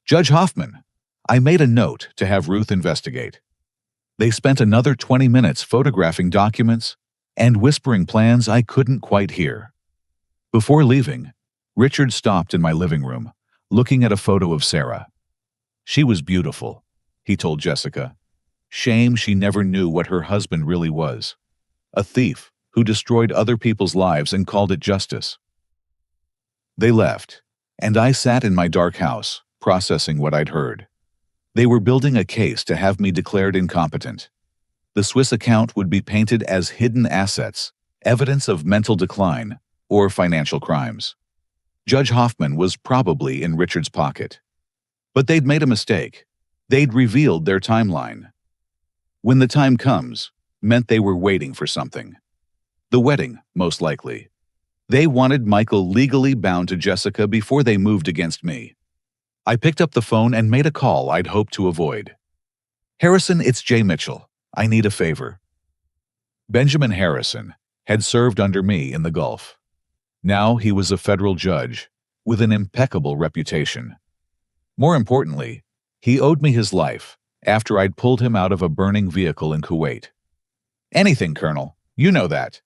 Judge Hoffman. I made a note to have Ruth investigate. They spent another 20 minutes photographing documents and whispering plans I couldn't quite hear. Before leaving, Richard stopped in my living room, looking at a photo of Sarah. "She was beautiful," he told Jessica. "Shame she never knew what her husband really was. A thief who destroyed other people's lives and called it justice." They left, and I sat in my dark house, processing what I'd heard. They were building a case to have me declared incompetent. The Swiss account would be painted as hidden assets, evidence of mental decline, or financial crimes. Judge Hoffman was probably in Richard's pocket. But they'd made a mistake. They'd revealed their timeline. When the time comes, meant they were waiting for something. The wedding, most likely. They wanted Michael legally bound to Jessica before they moved against me. I picked up the phone and made a call I'd hoped to avoid. "Harrison, it's J. Mitchell. I need a favor." Benjamin Harrison had served under me in the Gulf. Now he was a federal judge with an impeccable reputation. More importantly, he owed me his life after I'd pulled him out of a burning vehicle in Kuwait. "Anything, Colonel. You know that."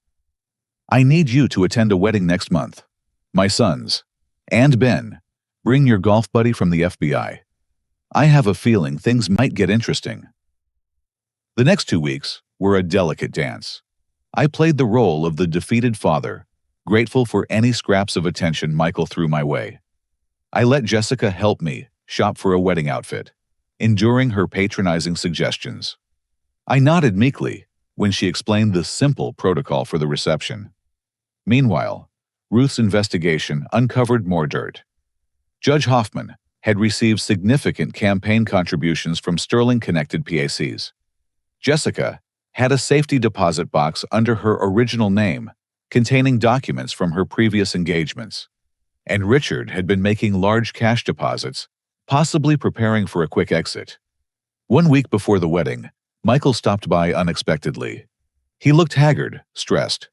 "I need you to attend a wedding next month. My son's. And Ben, bring your golf buddy from the FBI. I have a feeling things might get interesting. The next 2 weeks were a delicate dance. I played the role of the defeated father, grateful for any scraps of attention Michael threw my way. I let Jessica help me shop for a wedding outfit, enduring her patronizing suggestions. I nodded meekly when she explained the simple protocol for the reception. Meanwhile, Ruth's investigation uncovered more dirt. Judge Hoffman had received significant campaign contributions from Sterling-connected PACs. Jessica had a safety deposit box under her original name containing documents from her previous engagements. And Richard had been making large cash deposits, possibly preparing for a quick exit. 1 week before the wedding, Michael stopped by unexpectedly. He looked haggard, stressed.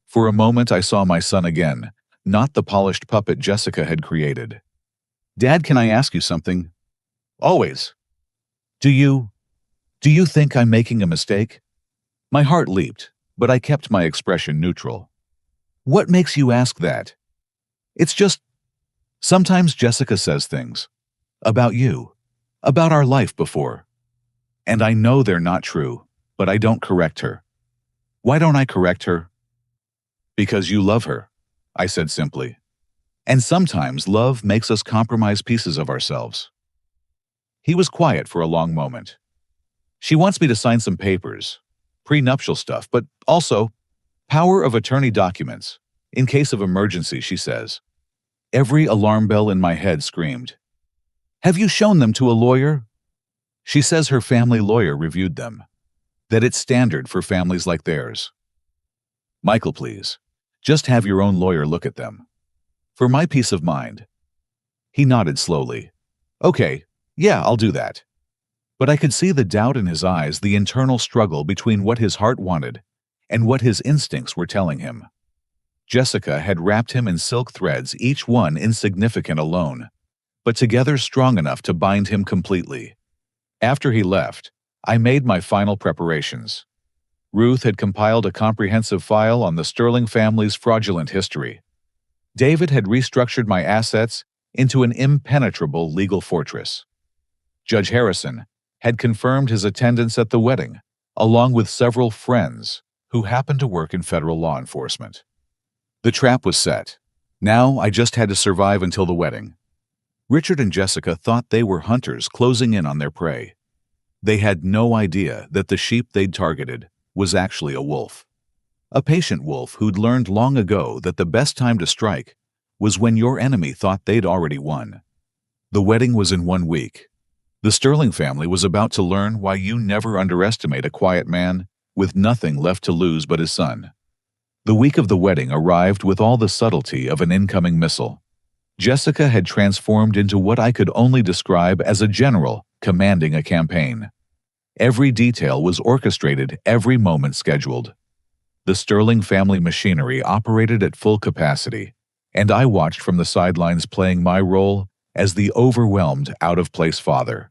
For a moment I saw my son again, not the polished puppet Jessica had created. "Dad, can I ask you something?" "Always." Do you think I'm making a mistake?" My heart leaped, but I kept my expression neutral. "What makes you ask that?" "It's just, sometimes Jessica says things. About you. About our life before. And I know they're not true, but I don't correct her." "Why don't I correct her?" "Because you love her," I said simply. "And sometimes love makes us compromise pieces of ourselves." He was quiet for a long moment. "She wants me to sign some papers, prenuptial stuff, but also power of attorney documents, in case of emergency," she says. Every alarm bell in my head screamed. "Have you shown them to a lawyer?" She says her family lawyer reviewed them, that it's standard for families like theirs. "Michael, please, just have your own lawyer look at them. For my peace of mind." He nodded slowly. "Okay, yeah, I'll do that." But I could see the doubt in his eyes, the internal struggle between what his heart wanted and what his instincts were telling him. Jessica had wrapped him in silk threads, each one insignificant alone, but together strong enough to bind him completely. After he left, I made my final preparations. Ruth had compiled a comprehensive file on the Sterling family's fraudulent history. David had restructured my assets into an impenetrable legal fortress. Judge Harrison had confirmed his attendance at the wedding, along with several friends who happened to work in federal law enforcement. The trap was set. Now I just had to survive until the wedding. Richard and Jessica thought they were hunters closing in on their prey. They had no idea that the sheep they'd targeted was actually a wolf. A patient wolf who'd learned long ago that the best time to strike was when your enemy thought they'd already won. The wedding was in 1 week. The Sterling family was about to learn why you never underestimate a quiet man with nothing left to lose but his son. The week of the wedding arrived with all the subtlety of an incoming missile. Jessica had transformed into what I could only describe as a general commanding a campaign. Every detail was orchestrated, every moment scheduled. The Sterling family machinery operated at full capacity, and I watched from the sidelines, playing my role as the overwhelmed, out-of-place father.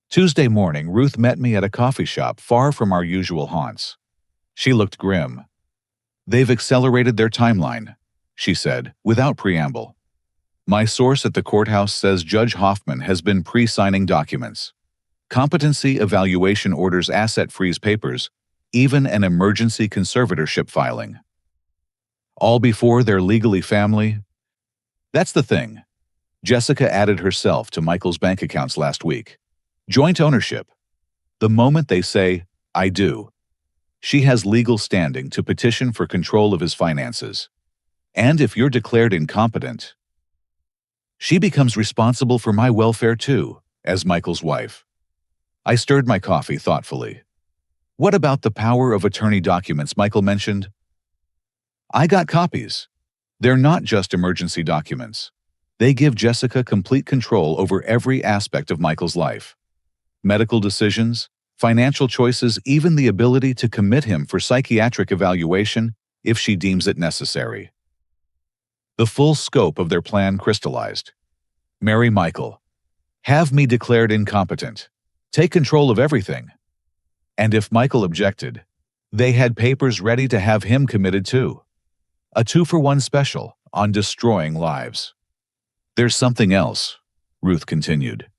Tuesday morning, Ruth met me at a coffee shop far from our usual haunts. She looked grim. "They've accelerated their timeline," she said, without preamble. "My source at the courthouse says Judge Hoffman has been pre-signing documents. Competency evaluation orders, asset freeze papers, even an emergency conservatorship filing. All before they're legally family." That's the thing. Jessica added herself to Michael's bank accounts last week. Joint ownership. The moment they say, "I do," she has legal standing to petition for control of his finances. And if you're declared incompetent, she becomes responsible for my welfare too, as Michael's wife. I stirred my coffee thoughtfully. "What about the power of attorney documents Michael mentioned?" "I got copies. They're not just emergency documents. They give Jessica complete control over every aspect of Michael's life. Medical decisions, financial choices, even the ability to commit him for psychiatric evaluation if she deems it necessary." The full scope of their plan crystallized. Marry Michael. Have me declared incompetent. Take control of everything. And if Michael objected, they had papers ready to have him committed too. A 2-for-1 special on destroying lives. There's something else, Ruth continued.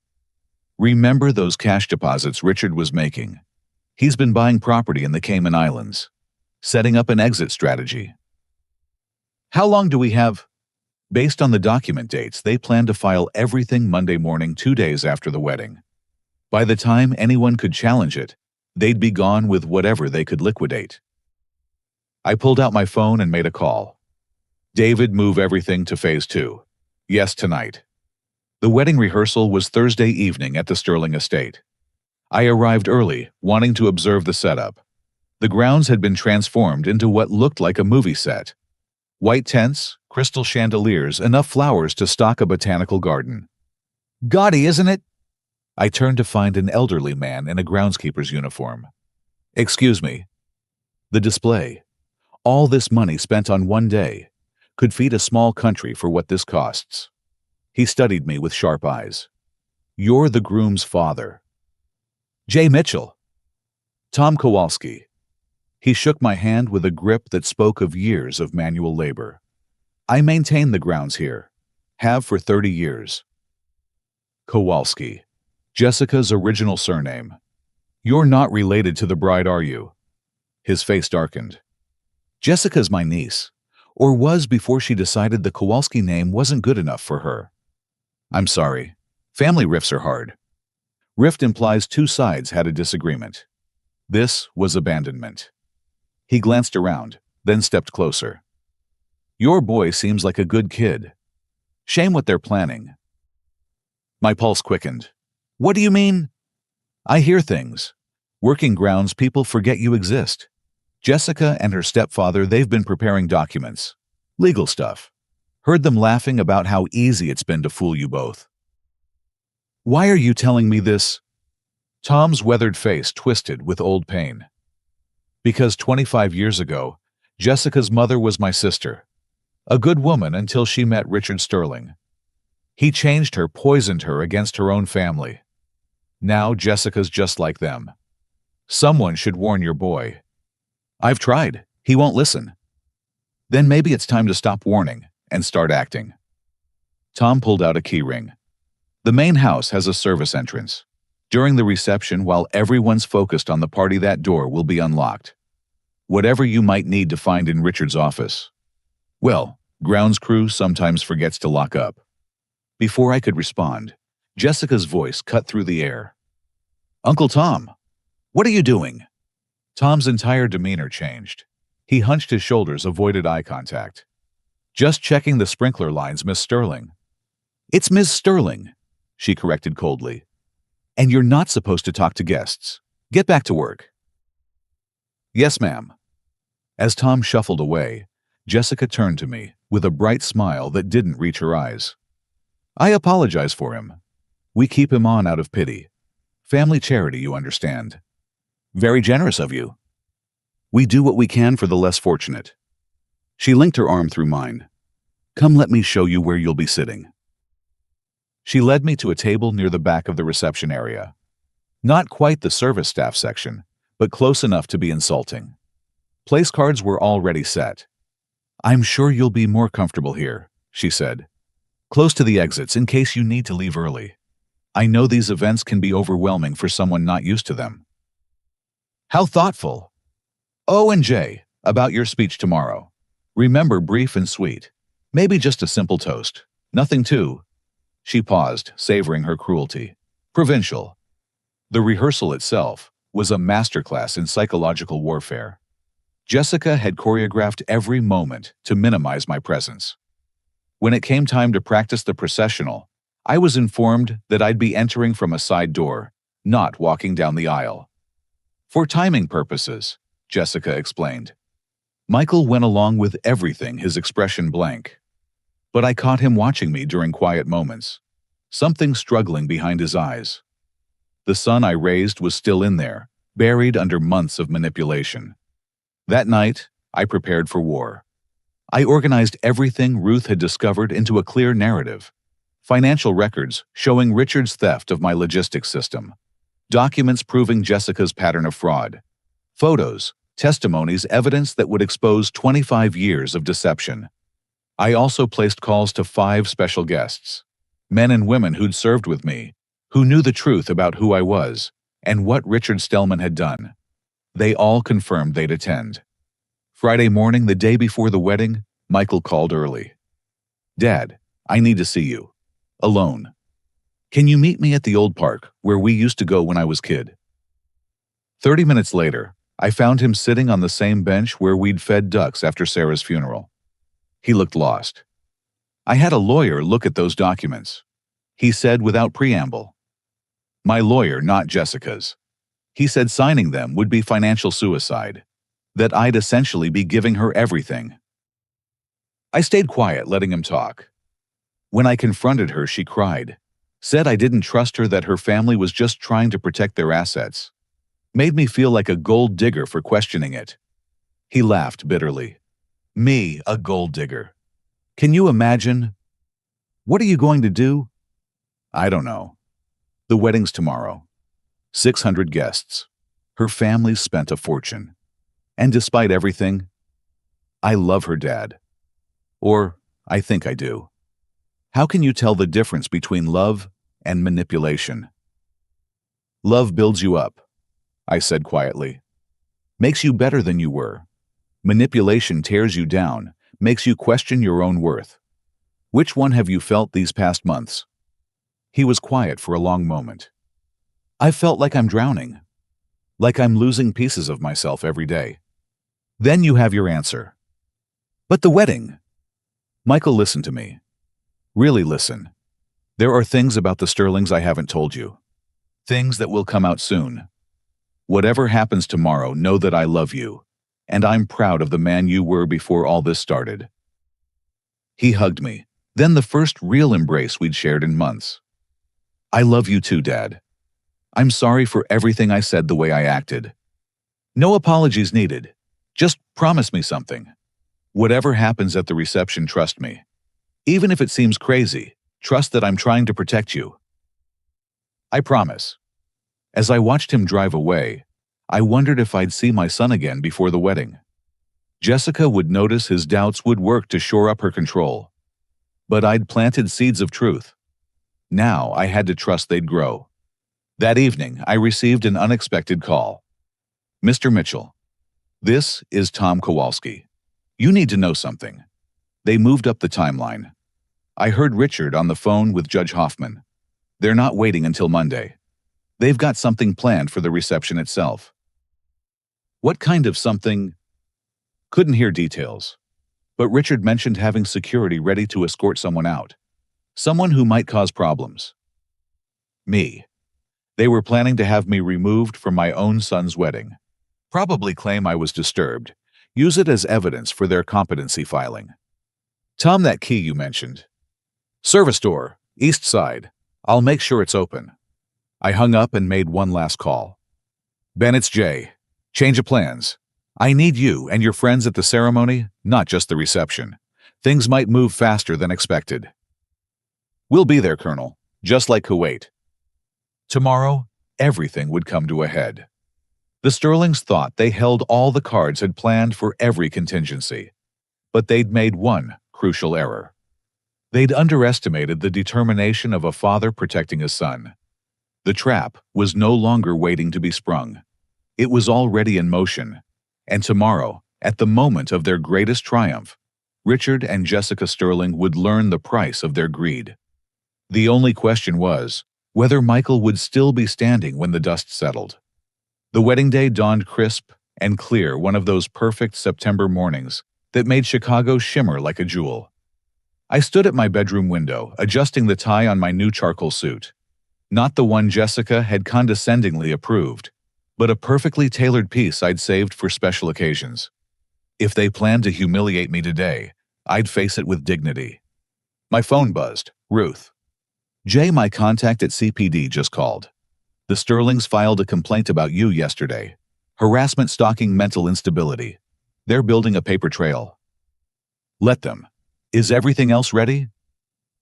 Remember those cash deposits Richard was making? He's been buying property in the Cayman Islands, setting up an exit strategy. How long do we have? Based on the document dates, they plan to file everything Monday morning, 2 days after the wedding. By the time anyone could challenge it, they'd be gone with whatever they could liquidate. I pulled out my phone and made a call. David, move everything to phase 2. Yes, tonight. The wedding rehearsal was Thursday evening at the Sterling estate. I arrived early, wanting to observe the setup. The grounds had been transformed into what looked like a movie set. White tents, crystal chandeliers, enough flowers to stock a botanical garden. Gaudy, isn't it? I turned to find an elderly man in a groundskeeper's uniform. Excuse me. The display. All this money spent on one day could feed a small country for what this costs. He studied me with sharp eyes. You're the groom's father. Jay Mitchell. Tom Kowalski. He shook my hand with a grip that spoke of years of manual labor. I maintain the grounds here. Have for 30 years. Kowalski. Jessica's original surname. You're not related to the bride, are you? His face darkened. Jessica's my niece, or was before she decided the Kowalski name wasn't good enough for her. I'm sorry. Family rifts are hard. Rift implies two sides had a disagreement. This was abandonment. He glanced around, then stepped closer. Your boy seems like a good kid. Shame what they're planning. My pulse quickened. What do you mean? I hear things. Working grounds people forget you exist. Jessica and her stepfather, they've been preparing documents. Legal stuff. Heard them laughing about how easy it's been to fool you both. Why are you telling me this? Tom's weathered face twisted with old pain. Because 25 years ago, Jessica's mother was my sister. A good woman until she met Richard Sterling. He changed her, poisoned her against her own family. Now Jessica's just like them. Someone should warn your boy. I've tried. He won't listen. Then maybe it's time to stop warning and start acting. Tom pulled out a key ring. The main house has a service entrance. During the reception, while everyone's focused on the party, that door will be unlocked. Whatever you might need to find in Richard's office. Well, grounds crew sometimes forgets to lock up. Before I could respond, Jessica's voice cut through the air. Uncle Tom, what are you doing? Tom's entire demeanor changed. He hunched his shoulders, avoided eye contact. Just checking the sprinkler lines, Miss Sterling. It's Miss Sterling, she corrected coldly. And you're not supposed to talk to guests. Get back to work. Yes, ma'am. As Tom shuffled away, Jessica turned to me with a bright smile that didn't reach her eyes. I apologize for him. We keep him on out of pity. Family charity, you understand. Very generous of you. We do what we can for the less fortunate. She linked her arm through mine. Come, let me show you where you'll be sitting. She led me to a table near the back of the reception area. Not quite the service staff section, but close enough to be insulting. Place cards were already set. I'm sure you'll be more comfortable here, she said. Close to the exits in case you need to leave early. I know these events can be overwhelming for someone not used to them. How thoughtful. Oh, and Jay, about your speech tomorrow. Remember, brief and sweet. Maybe just a simple toast. Nothing too. She paused, savoring her cruelty. Provincial. The rehearsal itself was a masterclass in psychological warfare. Jessica had choreographed every moment to minimize my presence. When it came time to practice the processional, I was informed that I'd be entering from a side door, not walking down the aisle. For timing purposes, Jessica explained. Michael went along with everything, his expression blank. But I caught him watching me during quiet moments, something struggling behind his eyes. The son I raised was still in there, buried under months of manipulation. That night, I prepared for war. I organized everything Ruth had discovered into a clear narrative. Financial records showing Richard's theft of my logistics system. Documents proving Jessica's pattern of fraud. Photos, testimonies, evidence that would expose 25 years of deception. I also placed calls to 5 special guests. Men and women who'd served with me, who knew the truth about who I was and what Richard Stellman had done. They all confirmed they'd attend. Friday morning, the day before the wedding, Michael called early. "Dad, I need to see you. Alone. Can you meet me at the old park where we used to go when I was kid?" 30 minutes later, I found him sitting on the same bench where we'd fed ducks after Sarah's funeral. He looked lost. "I had a lawyer look at those documents," he said without preamble. "My lawyer, not Jessica's. He said signing them would be financial suicide, that I'd essentially be giving her everything." I stayed quiet, letting him talk. When I confronted her, she cried, said I didn't trust her, that her family was just trying to protect their assets. Made me feel like a gold digger for questioning it. He laughed bitterly. "Me, a gold digger. Can you imagine? What are you going to do?" "I don't know. The wedding's tomorrow. 600 guests. Her family spent a fortune. And despite everything, I love her, Dad. Or I think I do. How can you tell the difference between love and manipulation?" "Love builds you up," I said quietly. "Makes you better than you were. Manipulation tears you down, makes you question your own worth. Which one have you felt these past months?" He was quiet for a long moment. "I felt like I'm drowning. Like I'm losing pieces of myself every day." "Then you have your answer." "But the wedding." Michael, listen to me. Really listen. There are things about the Sterlings I haven't told you. Things that will come out soon. Whatever happens tomorrow, know that I love you, and I'm proud of the man you were before all this started. He hugged me, then the first real embrace we'd shared in months. "I love you too, Dad. I'm sorry for everything I said, the way I acted. No apologies needed. Just promise me something. Whatever happens at the reception, trust me. Even if it seems crazy, trust that I'm trying to protect you." "I promise." As I watched him drive away, I wondered if I'd see my son again before the wedding. Jessica would notice his doubts, would work to shore up her control. But I'd planted seeds of truth. Now I had to trust they'd grow. That evening, I received an unexpected call. "Mr. Mitchell, this is Tom Kowalski. You need to know something." They moved up the timeline. I heard Richard on the phone with Judge Hoffman. "They're not waiting until Monday. They've got something planned for the reception itself." "What kind of something?" Couldn't hear details. But Richard mentioned having security ready to escort someone out. Someone who might cause problems. Me. They were planning to have me removed from my own son's wedding. Probably claim I was disturbed. Use it as evidence for their competency filing. "Tom, that key you mentioned." "Service door, east side. I'll make sure it's open." I hung up and made one last call. "Ben, it's Jay. Change of plans. I need you and your friends at the ceremony, not just the reception. Things might move faster than expected." "We'll be there, Colonel, just like Kuwait." Tomorrow, everything would come to a head. The Sterlings thought they held all the cards, had planned for every contingency. But they'd made one crucial error. They'd underestimated the determination of a father protecting his son. The trap was no longer waiting to be sprung. It was already in motion. And tomorrow, at the moment of their greatest triumph, Richard and Jessica Sterling would learn the price of their greed. The only question was whether Michael would still be standing when the dust settled. The wedding day dawned crisp and clear, one of those perfect September mornings that made Chicago shimmer like a jewel. I stood at my bedroom window, adjusting the tie on my new charcoal suit. Not the one Jessica had condescendingly approved, but a perfectly tailored piece I'd saved for special occasions. If they planned to humiliate me today, I'd face it with dignity. My phone buzzed. "Ruth. Jay, my contact at CPD, just called. The Sterlings filed a complaint about you yesterday. Harassment, stalking, mental instability. They're building a paper trail." "Let them. Is everything else ready?"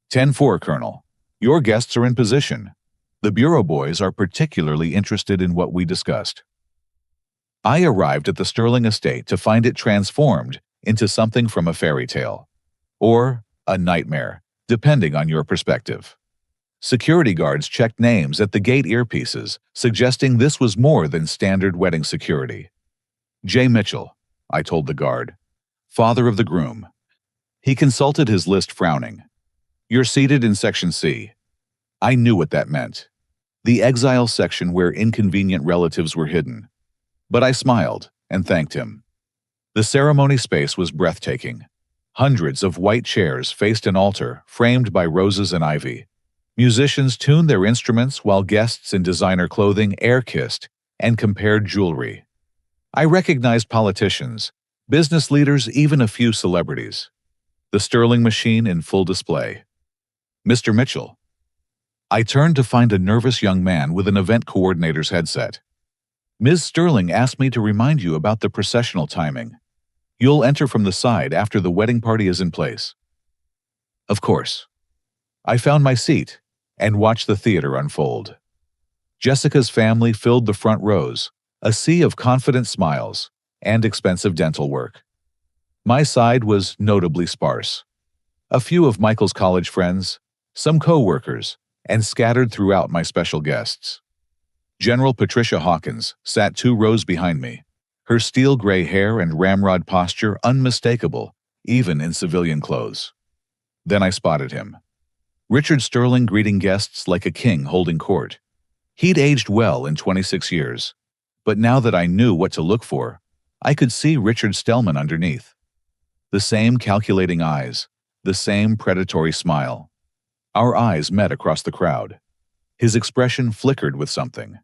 10-4, Colonel. Your guests are in position. The Bureau boys are particularly interested in what we discussed. I arrived at the Sterling estate to find it transformed into something from a fairy tale. Or a nightmare, depending on your perspective. Security guards checked names at the gate earpieces, suggesting this was more than standard wedding security. J. Mitchell, I told the guard, father of the groom. He consulted his list, frowning. You're seated in Section C. I knew what that meant. The exile section where inconvenient relatives were hidden. But I smiled and thanked him. The ceremony space was breathtaking. Hundreds of white chairs faced an altar framed by roses and ivy. Musicians tuned their instruments while guests in designer clothing air-kissed and compared jewelry. I recognized politicians, business leaders, even a few celebrities. The Sterling machine in full display. Mr. Mitchell. I turned to find a nervous young man with an event coordinator's headset. Ms. Sterling asked me to remind you about the processional timing. You'll enter from the side after the wedding party is in place. Of course. I found my seat and watched the theater unfold. Jessica's family filled the front rows, a sea of confident smiles and expensive dental work. My side was notably sparse. A few of Michael's college friends, some co-workers, and scattered throughout my special guests. General Patricia Hawkins sat 2 rows behind me, her steel gray hair and ramrod posture unmistakable, even in civilian clothes. Then I spotted him. Richard Sterling greeting guests like a king holding court. He'd aged well in 26 years, but now that I knew what to look for, I could see Richard Stellman underneath. The same calculating eyes, the same predatory smile. Our eyes met across the crowd. His expression flickered with something.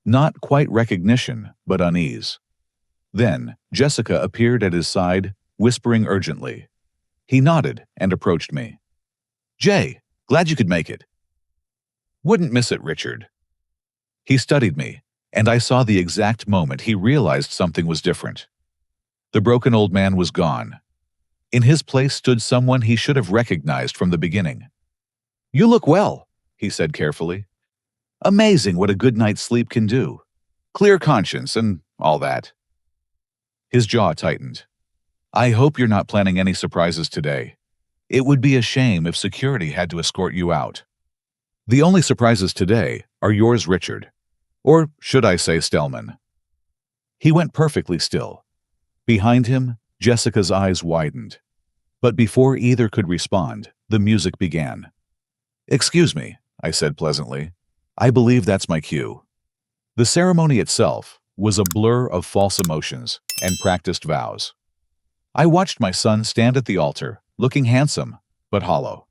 Not quite recognition, but unease. Then, Jessica appeared at his side, whispering urgently. He nodded and approached me. Jay, glad you could make it. Wouldn't miss it, Richard. He studied me, and I saw the exact moment he realized something was different. The broken old man was gone. In his place stood someone he should have recognized from the beginning. You look well, he said carefully. Amazing what a good night's sleep can do. Clear conscience and all that. His jaw tightened. I hope you're not planning any surprises today. It would be a shame if security had to escort you out. The only surprises today are yours, Richard. Or should I say Stellman. He went perfectly still. Behind him, Jessica's eyes widened. But before either could respond, the music began. Excuse me, I said pleasantly. I believe that's my cue. The ceremony itself was a blur of false emotions and practiced vows. I watched my son stand at the altar, looking handsome, but hollow.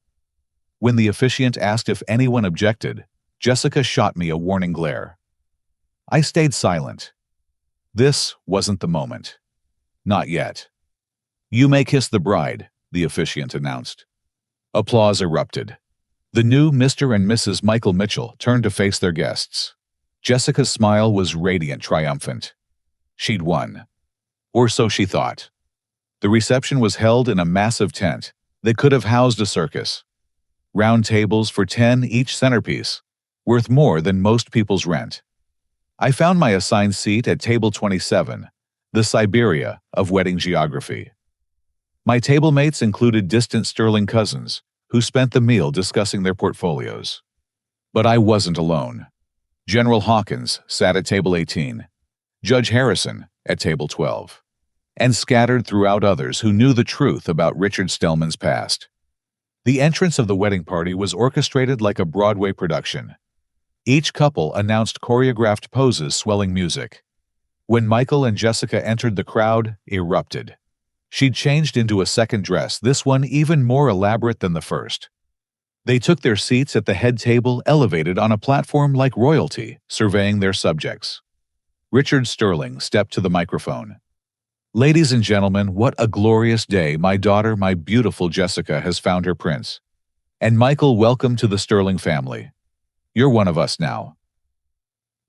When the officiant asked if anyone objected, Jessica shot me a warning glare. I stayed silent. This wasn't the moment. Not yet. You may kiss the bride, the officiant announced. Applause erupted. The new Mr. and Mrs. Michael Mitchell turned to face their guests. Jessica's smile was radiant, triumphant. She'd won. Or so she thought. The reception was held in a massive tent that could have housed a circus. Round tables for 10 each centerpiece, worth more than most people's rent. I found my assigned seat at table 27, the Siberia of wedding geography. My table mates included distant Sterling cousins who spent the meal discussing their portfolios. But I wasn't alone. General Hawkins sat at table 18, Judge Harrison at table 12, and scattered throughout others who knew the truth about Richard Stellman's past. The entrance of the wedding party was orchestrated like a Broadway production. Each couple announced choreographed poses, swelling music. When Michael and Jessica entered, the crowd erupted. She'd changed into a second dress, this one even more elaborate than the first. They took their seats at the head table, elevated on a platform like royalty, surveying their subjects. Richard Sterling stepped to the microphone. Ladies and gentlemen, what a glorious day. My daughter, my beautiful Jessica, has found her prince. And Michael, welcome to the Sterling family. You're one of us now.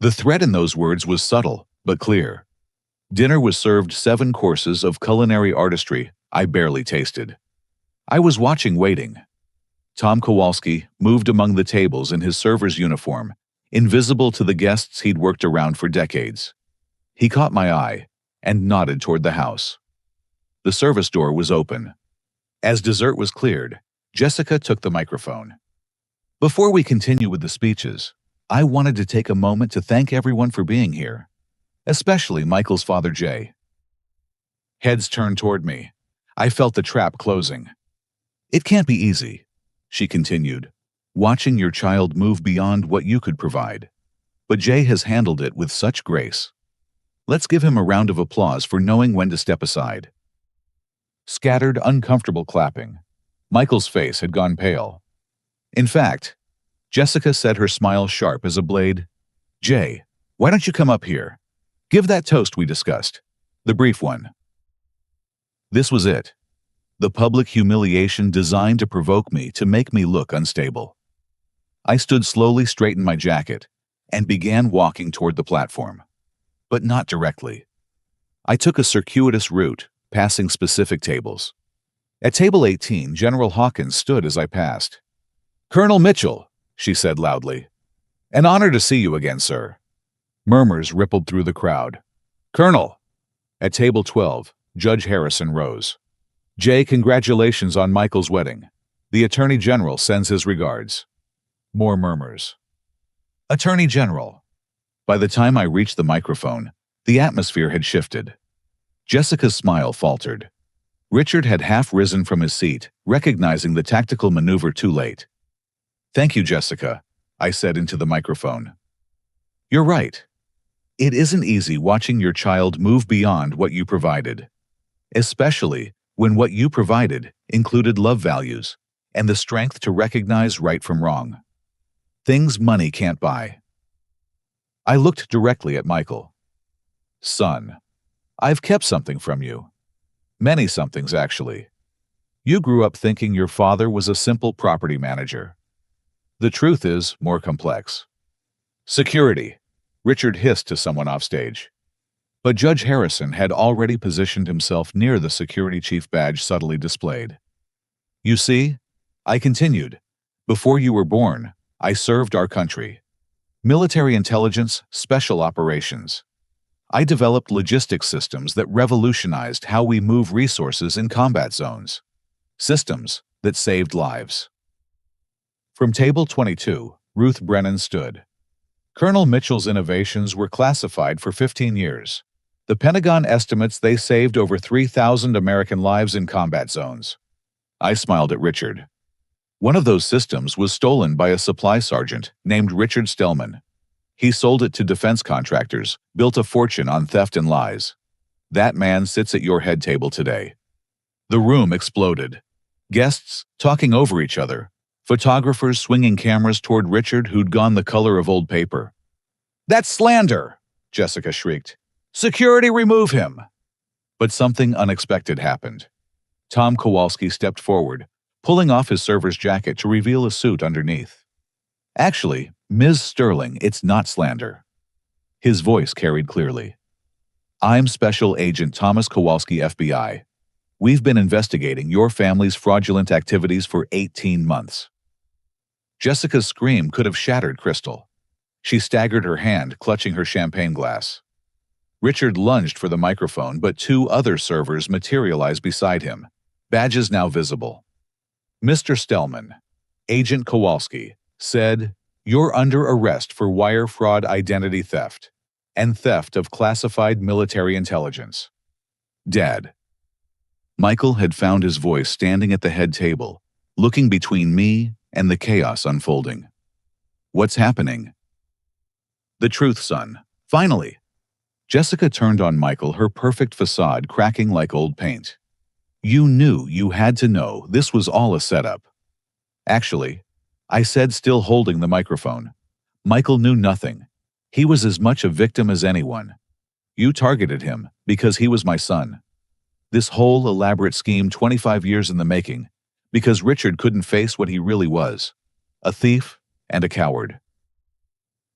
The threat in those words was subtle, but clear. Dinner was served 7 courses of culinary artistry I barely tasted. I was watching, waiting. Tom Kowalski moved among the tables in his server's uniform, invisible to the guests he'd worked around for decades. He caught my eye and nodded toward the house. The service door was open. As dessert was cleared, Jessica took the microphone. Before we continue with the speeches, I wanted to take a moment to thank everyone for being here, especially Michael's father, Jay. Heads turned toward me. I felt the trap closing. It can't be easy, she continued, watching your child move beyond what you could provide. But Jay has handled it with such grace. Let's give him a round of applause for knowing when to step aside. Scattered, uncomfortable clapping. Michael's face had gone pale. In fact, Jessica said, her smile sharp as a blade, "Jay, why don't you come up here? Give that toast we discussed. The brief one." This was it. The public humiliation designed to provoke me, to make me look unstable. I stood slowly, straightened my jacket, and began walking toward the platform. But not directly. I took a circuitous route, passing specific tables. At table 18, General Hawkins stood as I passed. "Colonel Mitchell," she said loudly. "An honor to see you again, sir." Murmurs rippled through the crowd. "Colonel." At table 12, Judge Harrison rose. "Jay, congratulations on Michael's wedding. The Attorney General sends his regards." More murmurs. "Attorney General." By the time I reached the microphone, the atmosphere had shifted. Jessica's smile faltered. Richard had half risen from his seat, recognizing the tactical maneuver too late. "Thank you, Jessica," I said into the microphone. "You're right. It isn't easy watching your child move beyond what you provided, especially when what you provided included love values and the strength to recognize right from wrong. Things money can't buy." I looked directly at Michael. "Son, I've kept something from you. Many somethings, actually. You grew up thinking your father was a simple property manager. The truth is more complex." "Security," Richard hissed to someone offstage. But Judge Harrison had already positioned himself near the security chief badge subtly displayed. "You see," I continued, "before you were born, I served our country. Military intelligence, special operations. I developed logistics systems that revolutionized how we move resources in combat zones. Systems that saved lives." From table 22, Ruth Brennan stood. "Colonel Mitchell's innovations were classified for 15 years. The Pentagon estimates they saved over 3,000 American lives in combat zones." I smiled at Richard. "One of those systems was stolen by a supply sergeant named Richard Stellman. He sold it to defense contractors, built a fortune on theft and lies. That man sits at your head table today." The room exploded. Guests talking over each other. Photographers swinging cameras toward Richard, who'd gone the color of old paper. "That's slander!" Jessica shrieked. "Security, remove him!" But something unexpected happened. Tom Kowalski stepped forward, pulling off his server's jacket to reveal a suit underneath. "Actually, Ms. Sterling, it's not slander." His voice carried clearly. "I'm Special Agent Thomas Kowalski, FBI. We've been investigating your family's fraudulent activities for 18 months. Jessica's scream could have shattered crystal. She staggered, her hand clutching her champagne glass. Richard lunged for the microphone, but two other servers materialized beside him, badges now visible. "Mr. Stellman," Agent Kowalski said, "you're under arrest for wire fraud, identity theft, and theft of classified military intelligence." "Dad." Michael had found his voice standing at the head table, looking between me and the chaos unfolding. "What's happening?" "The truth, son. Finally." Jessica turned on Michael, her perfect facade cracking like old paint. "You knew you had to know this was all a setup." "Actually," I said, still holding the microphone, "Michael knew nothing. He was as much a victim as anyone. You targeted him because he was my son. This whole elaborate scheme 25 years in the making, because Richard couldn't face what he really was, a thief and a coward."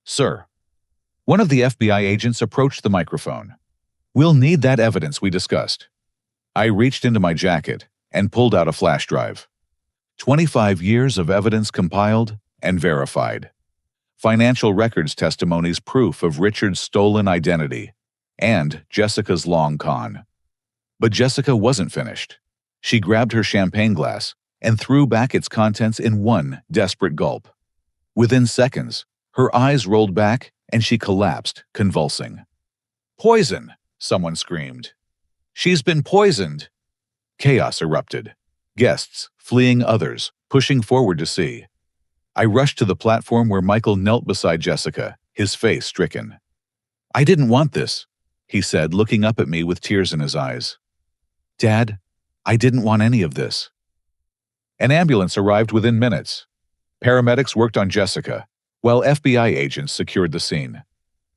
"Sir." One of the FBI agents approached the microphone. "We'll need that evidence we discussed." I reached into my jacket and pulled out a flash drive. 25 years of evidence compiled and verified. Financial records, testimonies, proof of Richard's stolen identity, and Jessica's long con. But Jessica wasn't finished. She grabbed her champagne glass and threw back its contents in one desperate gulp. Within seconds, her eyes rolled back and she collapsed, convulsing. "Poison!" someone screamed. "She's been poisoned!" Chaos erupted. Guests, fleeing, others, pushing forward to see. I rushed to the platform where Michael knelt beside Jessica, his face stricken. "I didn't want this," he said, looking up at me with tears in his eyes. "Dad, I didn't want any of this." An ambulance arrived within minutes. Paramedics worked on Jessica, while FBI agents secured the scene.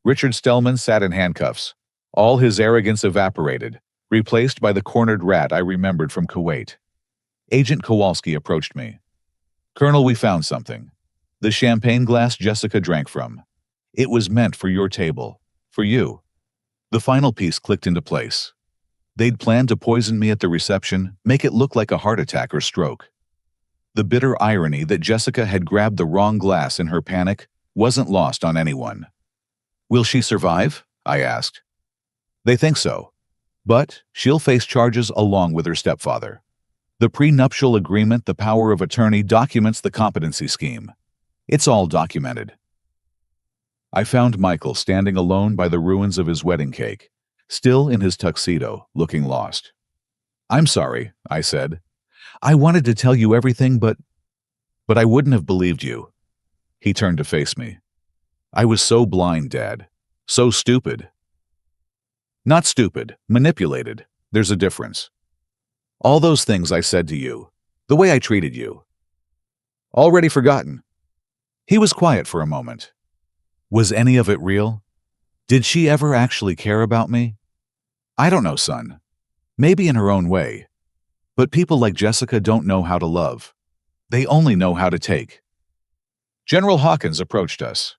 Richard Stellman sat in handcuffs. All his arrogance evaporated, replaced by the cornered rat I remembered from Kuwait. Agent Kowalski approached me. "Colonel, we found something. The champagne glass Jessica drank from. It was meant for your table. For you." The final piece clicked into place. They'd planned to poison me at the reception, make it look like a heart attack or stroke. The bitter irony that Jessica had grabbed the wrong glass in her panic wasn't lost on anyone. "Will she survive?" I asked. "They think so. But she'll face charges along with her stepfather. The prenuptial agreement, the power of attorney, documents the competency scheme. It's all documented." I found Michael standing alone by the ruins of his wedding cake, still in his tuxedo, looking lost. "I'm sorry," I said. "I wanted to tell you everything, but I wouldn't have believed you." He turned to face me. "I was so blind, Dad. So stupid." "Not stupid, manipulated. There's a difference. All those things I said to you, the way I treated you. Already forgotten." He was quiet for a moment. "Was any of it real? Did she ever actually care about me?" "I don't know, son. Maybe in her own way. But people like Jessica don't know how to love. They only know how to take." General Hawkins approached us.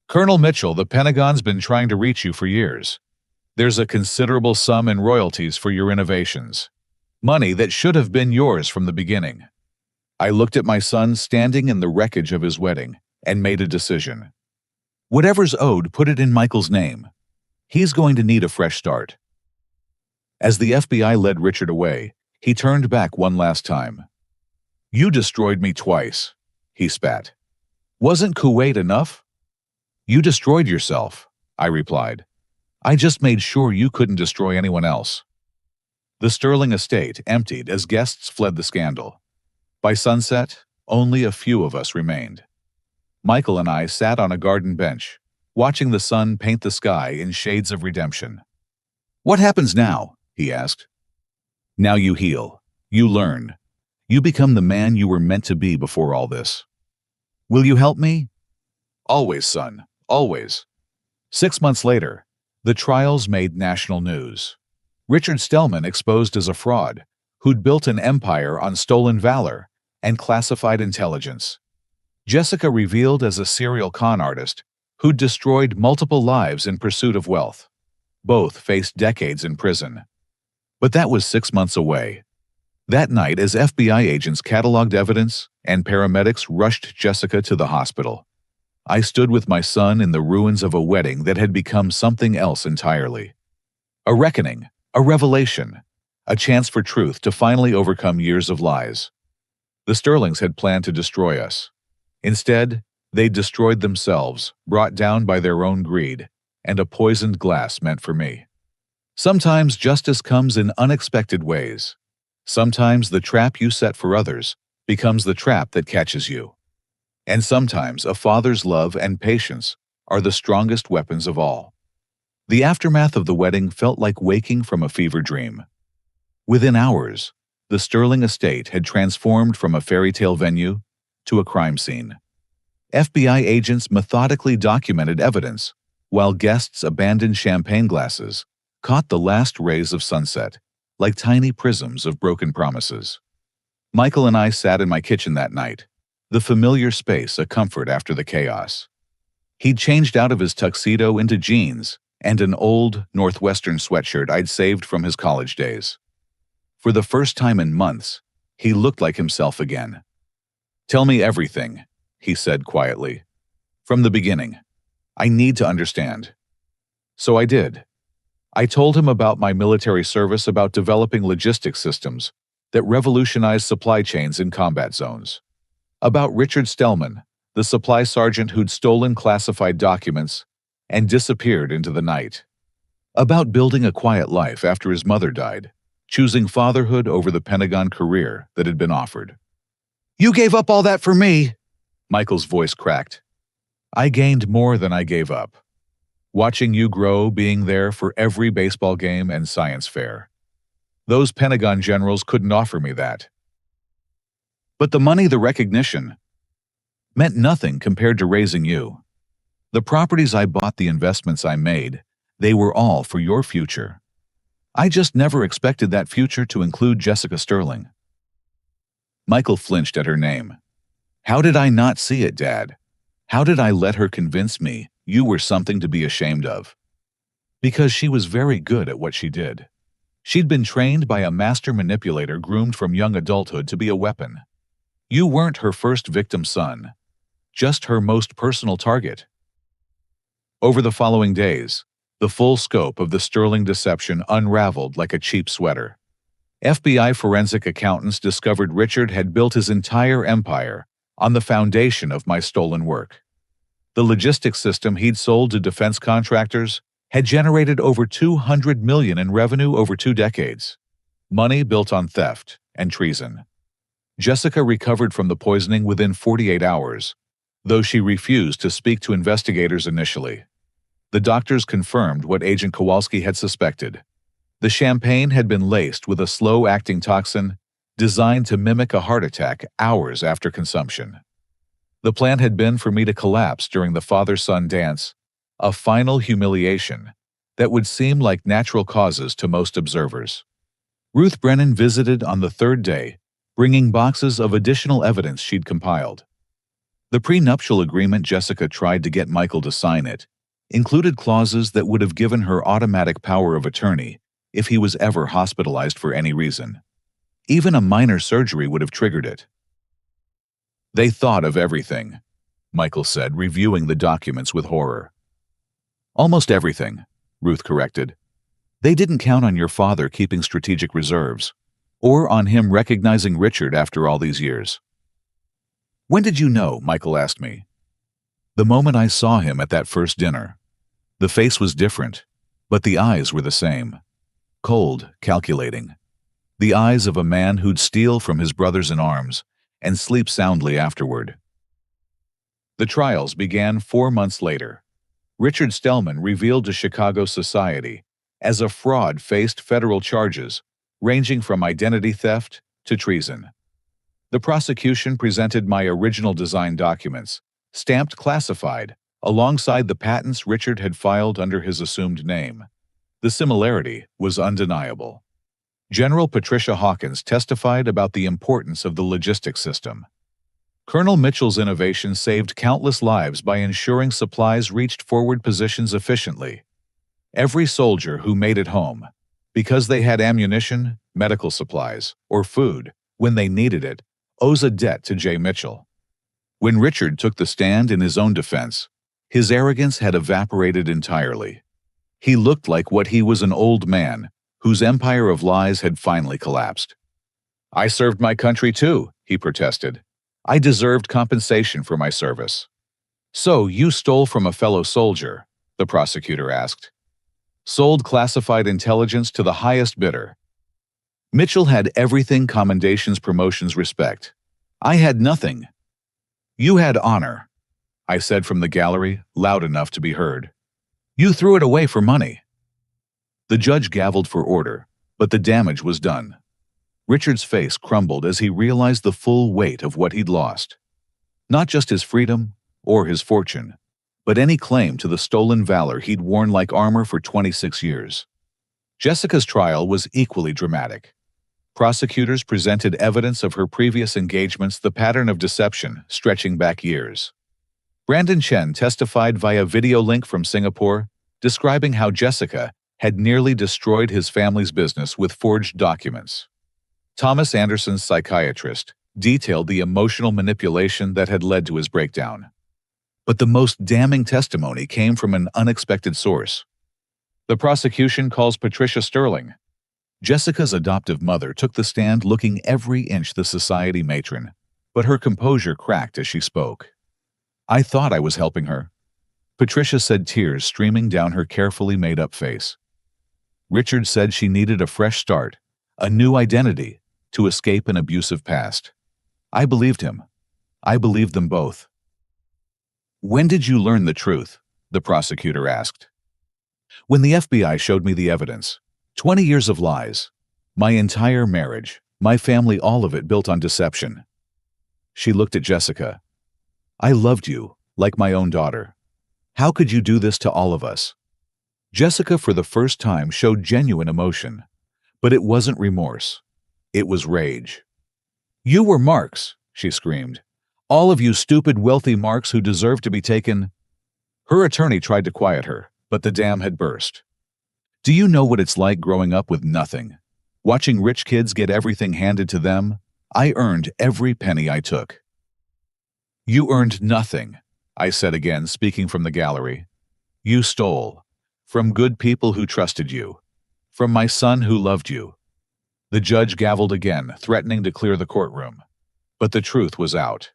"Colonel Mitchell, the Pentagon's been trying to reach you for years. There's a considerable sum in royalties for your innovations. Money that should have been yours from the beginning." I looked at my son standing in the wreckage of his wedding and made a decision. Whatever's owed, put it in Michael's name. He's going to need a fresh start. As the FBI led Richard away, he turned back one last time. "You destroyed me twice," he spat. "Wasn't Kuwait enough?" "You destroyed yourself," I replied. "I just made sure you couldn't destroy anyone else." The Sterling estate emptied as guests fled the scandal. By sunset, only a few of us remained. Michael and I sat on a garden bench, watching the sun paint the sky in shades of redemption. "What happens now?" he asked. "Now you heal. You learn. You become the man you were meant to be before all this." "Will you help me?" "Always, son. Always." 6 months later, the trials made national news. Richard Stellman exposed as a fraud, who'd built an empire on stolen valor and classified intelligence. Jessica revealed as a serial con artist who'd destroyed multiple lives in pursuit of wealth. Both faced decades in prison. But that was 6 months away. That night, as FBI agents cataloged evidence and paramedics rushed Jessica to the hospital, I stood with my son in the ruins of a wedding that had become something else entirely. A reckoning, a revelation, a chance for truth to finally overcome years of lies. The Sterlings had planned to destroy us. Instead, they destroyed themselves, brought down by their own greed, and a poisoned glass meant for me. Sometimes justice comes in unexpected ways. Sometimes the trap you set for others becomes the trap that catches you. And sometimes a father's love and patience are the strongest weapons of all. The aftermath of the wedding felt like waking from a fever dream. Within hours, the Sterling estate had transformed from a fairy tale venue to a crime scene. FBI agents methodically documented evidence, while guests abandoned champagne glasses, caught the last rays of sunset, like tiny prisms of broken promises. Michael and I sat in my kitchen that night, the familiar space a comfort after the chaos. He'd changed out of his tuxedo into jeans and an old Northwestern sweatshirt I'd saved from his college days. For the first time in months, he looked like himself again. "Tell me everything," he said quietly. "From the beginning. I need to understand." So I did. I told him about my military service, about developing logistics systems that revolutionized supply chains in combat zones. About Richard Stellman, the supply sergeant who'd stolen classified documents and disappeared into the night. About building a quiet life after his mother died, choosing fatherhood over the Pentagon career that had been offered. "You gave up all that for me!" Michael's voice cracked. "I gained more than I gave up. Watching you grow, being there for every baseball game and science fair. Those Pentagon generals couldn't offer me that. But the money, the recognition, meant nothing compared to raising you. The properties I bought, the investments I made, they were all for your future. I just never expected that future to include Jessica Sterling." Michael flinched at her name. "How did I not see it, Dad? How did I let her convince me you were something to be ashamed of?" Because she was very good at what she did. She'd been trained by a master manipulator groomed from young adulthood to be a weapon. You weren't her first victim son, just her most personal target. Over the following days, the full scope of the Sterling deception unraveled like a cheap sweater. FBI forensic accountants discovered Richard had built his entire empire on the foundation of my stolen work. The logistics system he'd sold to defense contractors had generated over $200 million in revenue over 2 decades. Money built on theft and treason. Jessica recovered from the poisoning within 48 hours, though she refused to speak to investigators initially. The doctors confirmed what Agent Kowalski had suspected. The champagne had been laced with a slow-acting toxin designed to mimic a heart attack hours after consumption. The plan had been for me to collapse during the father-son dance, a final humiliation that would seem like natural causes to most observers. Ruth Brennan visited on the 3rd day, bringing boxes of additional evidence she'd compiled. The prenuptial agreement Jessica tried to get Michael to sign it included clauses that would have given her automatic power of attorney if he was ever hospitalized for any reason. Even a minor surgery would have triggered it. "They thought of everything," Michael said, reviewing the documents with horror. "Almost everything," Ruth corrected. "They didn't count on your father keeping strategic reserves, or on him recognizing Richard after all these years." "When did you know?" Michael asked me. "The moment I saw him at that first dinner. The face was different, but the eyes were the same. Cold, calculating. The eyes of a man who'd steal from his brothers in arms and sleep soundly afterward." The trials began 4 months later. Richard Stellman, revealed to Chicago society as a fraud, faced federal charges ranging from identity theft to treason. The prosecution presented my original design documents, stamped classified, alongside the patents Richard had filed under his assumed name. The similarity was undeniable. General Patricia Hawkins testified about the importance of the logistics system. Colonel Mitchell's innovation saved countless lives by ensuring supplies reached forward positions efficiently. Every soldier who made it home, because they had ammunition, medical supplies, or food when they needed it, owes a debt to J. Mitchell. When Richard took the stand in his own defense, his arrogance had evaporated entirely. He looked like what he was, an old man whose empire of lies had finally collapsed. "I served my country too," he protested. "I deserved compensation for my service." "So you stole from a fellow soldier?" the prosecutor asked. "Sold classified intelligence to the highest bidder." Mitchell had everything: commendations, promotions, respect. I had nothing. "You had honor," I said from the gallery, loud enough to be heard. "You threw it away for money." The judge gavelled for order, but the damage was done. Richard's face crumbled as he realized the full weight of what he'd lost. Not just his freedom or his fortune, but any claim to the stolen valor he'd worn like armor for 26 years. Jessica's trial was equally dramatic. Prosecutors presented evidence of her previous engagements, the pattern of deception stretching back years. Brandon Chen testified via video link from Singapore, describing how Jessica had nearly destroyed his family's business with forged documents. Thomas Anderson's psychiatrist detailed the emotional manipulation that had led to his breakdown. But the most damning testimony came from an unexpected source. The prosecution calls Patricia Sterling. Jessica's adoptive mother took the stand, looking every inch the society matron, but her composure cracked as she spoke. I thought I was helping her, Patricia said, tears streaming down her carefully made-up face. Richard said she needed a fresh start, a new identity, to escape an abusive past. I believed him. I believed them both. When did you learn the truth? The prosecutor asked. When the FBI showed me the evidence. 20 years of lies. My entire marriage, my family, all of it built on deception. She looked at Jessica. I loved you, like my own daughter. How could you do this to all of us? Jessica for the first time showed genuine emotion, but it wasn't remorse. It was rage. You were marks, she screamed. All of you stupid, wealthy marks who deserve to be taken. Her attorney tried to quiet her, but the dam had burst. Do you know what it's like growing up with nothing? Watching rich kids get everything handed to them? I earned every penny I took. You earned nothing, I said again, speaking from the gallery. You stole. From good people who trusted you. From my son who loved you. The judge gavelled again, threatening to clear the courtroom. But the truth was out.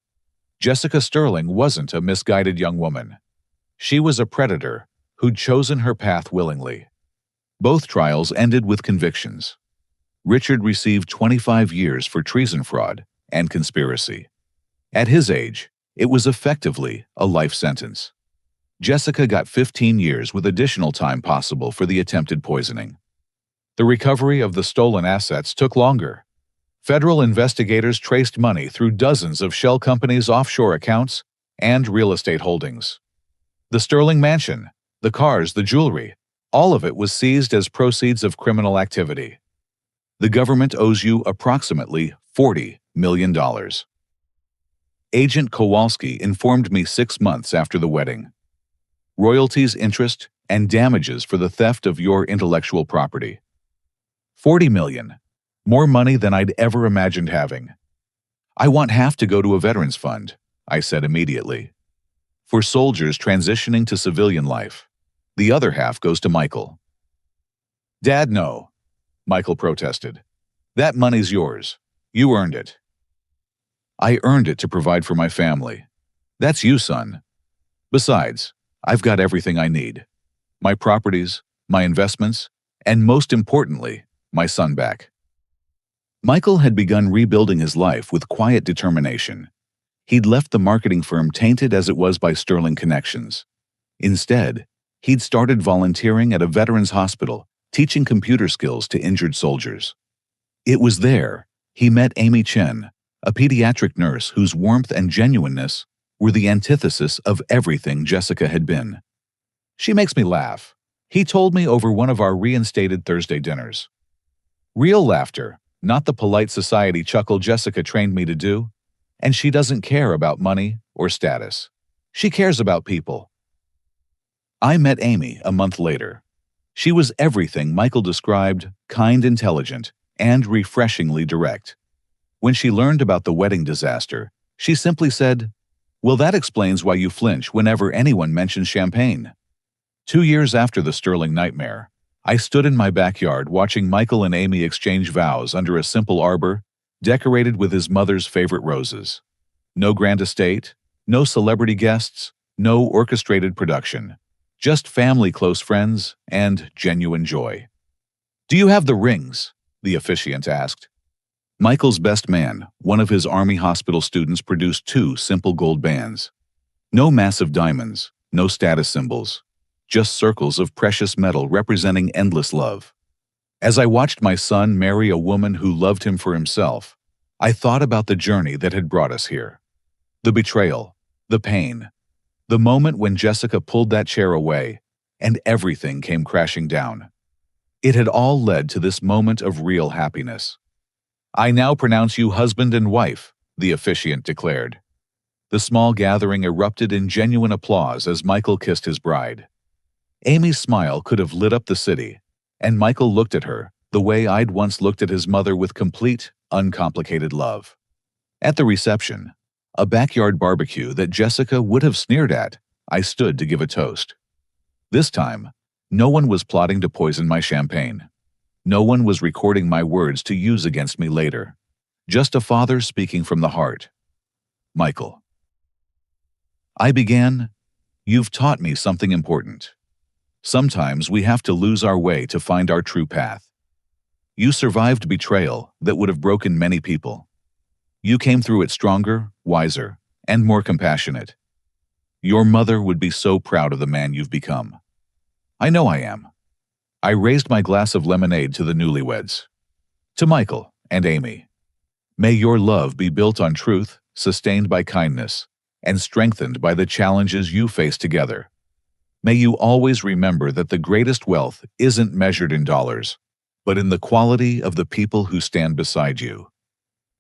Jessica Sterling wasn't a misguided young woman. She was a predator who'd chosen her path willingly. Both trials ended with convictions. Richard received 25 years for treason, fraud, and conspiracy. At his age, it was effectively a life sentence. Jessica got 15 years with additional time possible for the attempted poisoning. The recovery of the stolen assets took longer. Federal investigators traced money through dozens of shell companies' offshore accounts and real estate holdings. The Sterling mansion, the cars, the jewelry, all of it was seized as proceeds of criminal activity. The government owes you approximately $40 million. Agent Kowalski informed me 6 months after the wedding. Royalties, interest, and damages for the theft of your intellectual property. $40 million. More money than I'd ever imagined having. I want half to go to a veterans fund, I said immediately. For soldiers transitioning to civilian life. The other half goes to Michael. Dad, no, Michael protested. That money's yours. You earned it. I earned it to provide for my family. That's you, son. Besides, I've got everything I need. My properties, my investments, and most importantly, my son back. Michael had begun rebuilding his life with quiet determination. He'd left the marketing firm tainted as it was by Sterling connections. Instead, he'd started volunteering at a veterans hospital, teaching computer skills to injured soldiers. It was there he met Amy Chen, a pediatric nurse whose warmth and genuineness were the antithesis of everything Jessica had been. She makes me laugh, he told me over one of our reinstated Thursday dinners. Real laughter, not the polite society chuckle Jessica trained me to do. And she doesn't care about money or status. She cares about people. I met Amy a month later. She was everything Michael described, kind, intelligent, and refreshingly direct. When she learned about the wedding disaster, she simply said, "Well, that explains why you flinch whenever anyone mentions champagne." 2 years after the Sterling nightmare, I stood in my backyard watching Michael and Amy exchange vows under a simple arbor, decorated with his mother's favorite roses. No grand estate, no celebrity guests, no orchestrated production. Just family, close friends, and genuine joy. "Do you have the rings?" the officiant asked. Michael's best man, one of his Army hospital students, produced 2 simple gold bands. No massive diamonds, no status symbols. Just circles of precious metal representing endless love. As I watched my son marry a woman who loved him for himself, I thought about the journey that had brought us here. The betrayal, the pain, the moment when Jessica pulled that chair away and everything came crashing down. It had all led to this moment of real happiness. "I now pronounce you husband and wife," the officiant declared. The small gathering erupted in genuine applause as Michael kissed his bride. Amy's smile could have lit up the city, and Michael looked at her the way I'd once looked at his mother, with complete, uncomplicated love. At the reception, a backyard barbecue that Jessica would have sneered at, I stood to give a toast. This time, no one was plotting to poison my champagne. No one was recording my words to use against me later. Just a father speaking from the heart. Michael. I began, "You've taught me something important. Sometimes we have to lose our way to find our true path. You survived betrayal that would have broken many people. You came through it stronger, wiser, and more compassionate. Your mother would be so proud of the man you've become. I know I am." I raised my glass of lemonade to the newlyweds. To Michael and Amy, may your love be built on truth, sustained by kindness, and strengthened by the challenges you face together. May you always remember that the greatest wealth isn't measured in dollars, but in the quality of the people who stand beside you.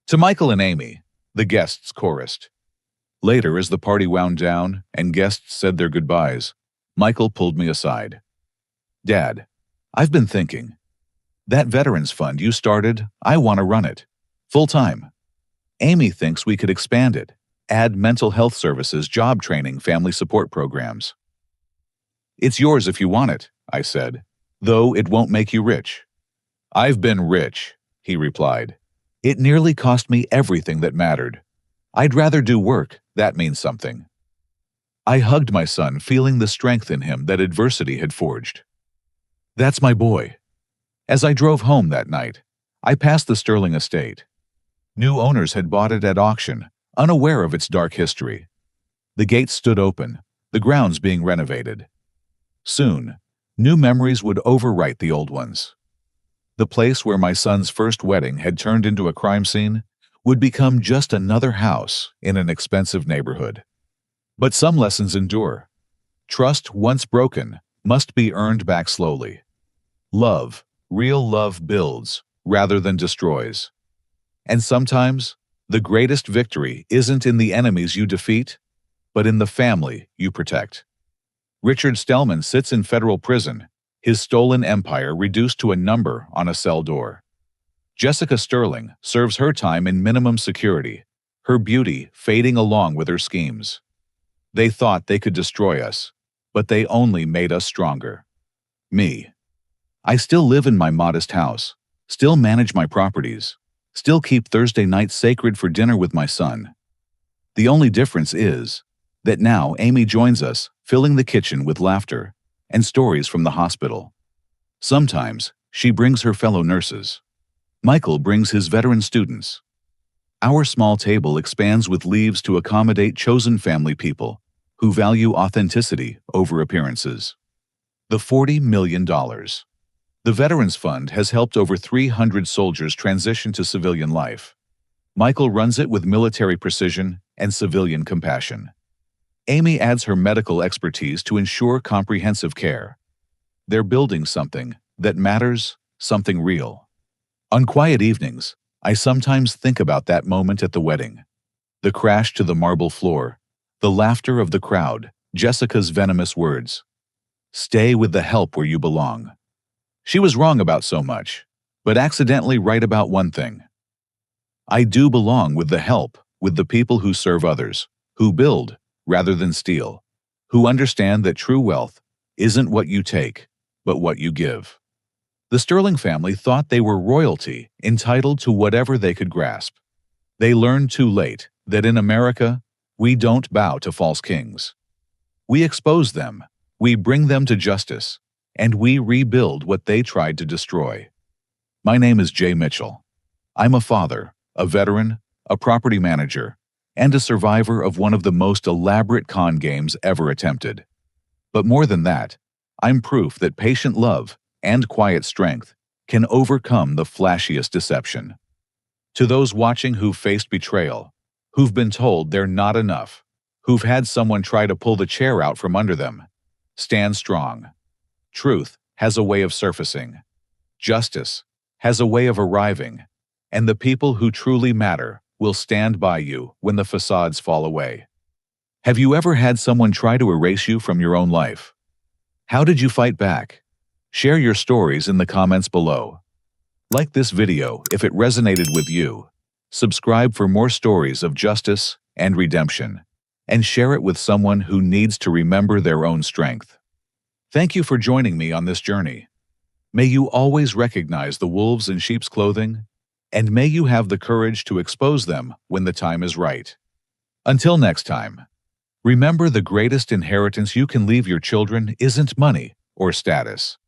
To Michael and Amy, the guests chorused. Later, as the party wound down and guests said their goodbyes, Michael pulled me aside. "Dad, I've been thinking. That veterans fund you started, I want to run it. Full time. Amy thinks we could expand it, add mental health services, job training, family support programs." "It's yours if you want it," I said, "though it won't make you rich." "I've been rich," he replied. "It nearly cost me everything that mattered. I'd rather do work that means something." I hugged my son, feeling the strength in him that adversity had forged. That's my boy. As I drove home that night, I passed the Sterling estate. New owners had bought it at auction, unaware of its dark history. The gates stood open, the grounds being renovated. Soon, new memories would overwrite the old ones. The place where my son's first wedding had turned into a crime scene would become just another house in an expensive neighborhood. But some lessons endure. Trust, once broken, must be earned back slowly. Love, real love, builds rather than destroys. And sometimes, the greatest victory isn't in the enemies you defeat, but in the family you protect. Richard Stellman sits in federal prison, his stolen empire reduced to a number on a cell door. Jessica Sterling serves her time in minimum security, her beauty fading along with her schemes. They thought they could destroy us, but they only made us stronger. Me. I still live in my modest house, still manage my properties, still keep Thursday nights sacred for dinner with my son. The only difference is that now Amy joins us, filling the kitchen with laughter and stories from the hospital. Sometimes she brings her fellow nurses. Michael brings his veteran students. Our small table expands with leaves to accommodate chosen family people who value authenticity over appearances. The $40 million. The Veterans Fund has helped over 300 soldiers transition to civilian life. Michael runs it with military precision and civilian compassion. Amy adds her medical expertise to ensure comprehensive care. They're building something that matters, something real. On quiet evenings, I sometimes think about that moment at the wedding. The crash to the marble floor, the laughter of the crowd, Jessica's venomous words. Stay with the help where you belong. She was wrong about so much, but accidentally right about one thing. I do belong with the help, with the people who serve others, who build rather than steal, who understand that true wealth isn't what you take, but what you give. The Sterling family thought they were royalty, entitled to whatever they could grasp. They learned too late that in America, we don't bow to false kings. We expose them, we bring them to justice, and we rebuild what they tried to destroy. My name is Jay Mitchell. I'm a father, a veteran, a property manager, and a survivor of one of the most elaborate con games ever attempted. But more than that, I'm proof that patient love and quiet strength can overcome the flashiest deception. To those watching who've faced betrayal, who've been told they're not enough, who've had someone try to pull the chair out from under them, stand strong. Truth has a way of surfacing. Justice has a way of arriving, and the people who truly matter will stand by you when the facades fall away. Have you ever had someone try to erase you from your own life? How did you fight back? Share your stories in the comments below. Like this video if it resonated with you. Subscribe for more stories of justice and redemption, and share it with someone who needs to remember their own strength. Thank you for joining me on this journey. May you always recognize the wolves in sheep's clothing, and may you have the courage to expose them when the time is right. Until next time. Remember, the greatest inheritance you can leave your children isn't money or status.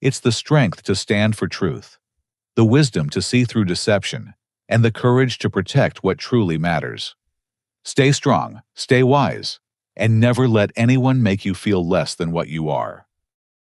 It's the strength to stand for truth, the wisdom to see through deception, and the courage to protect what truly matters. Stay strong, stay wise, and never let anyone make you feel less than what you are.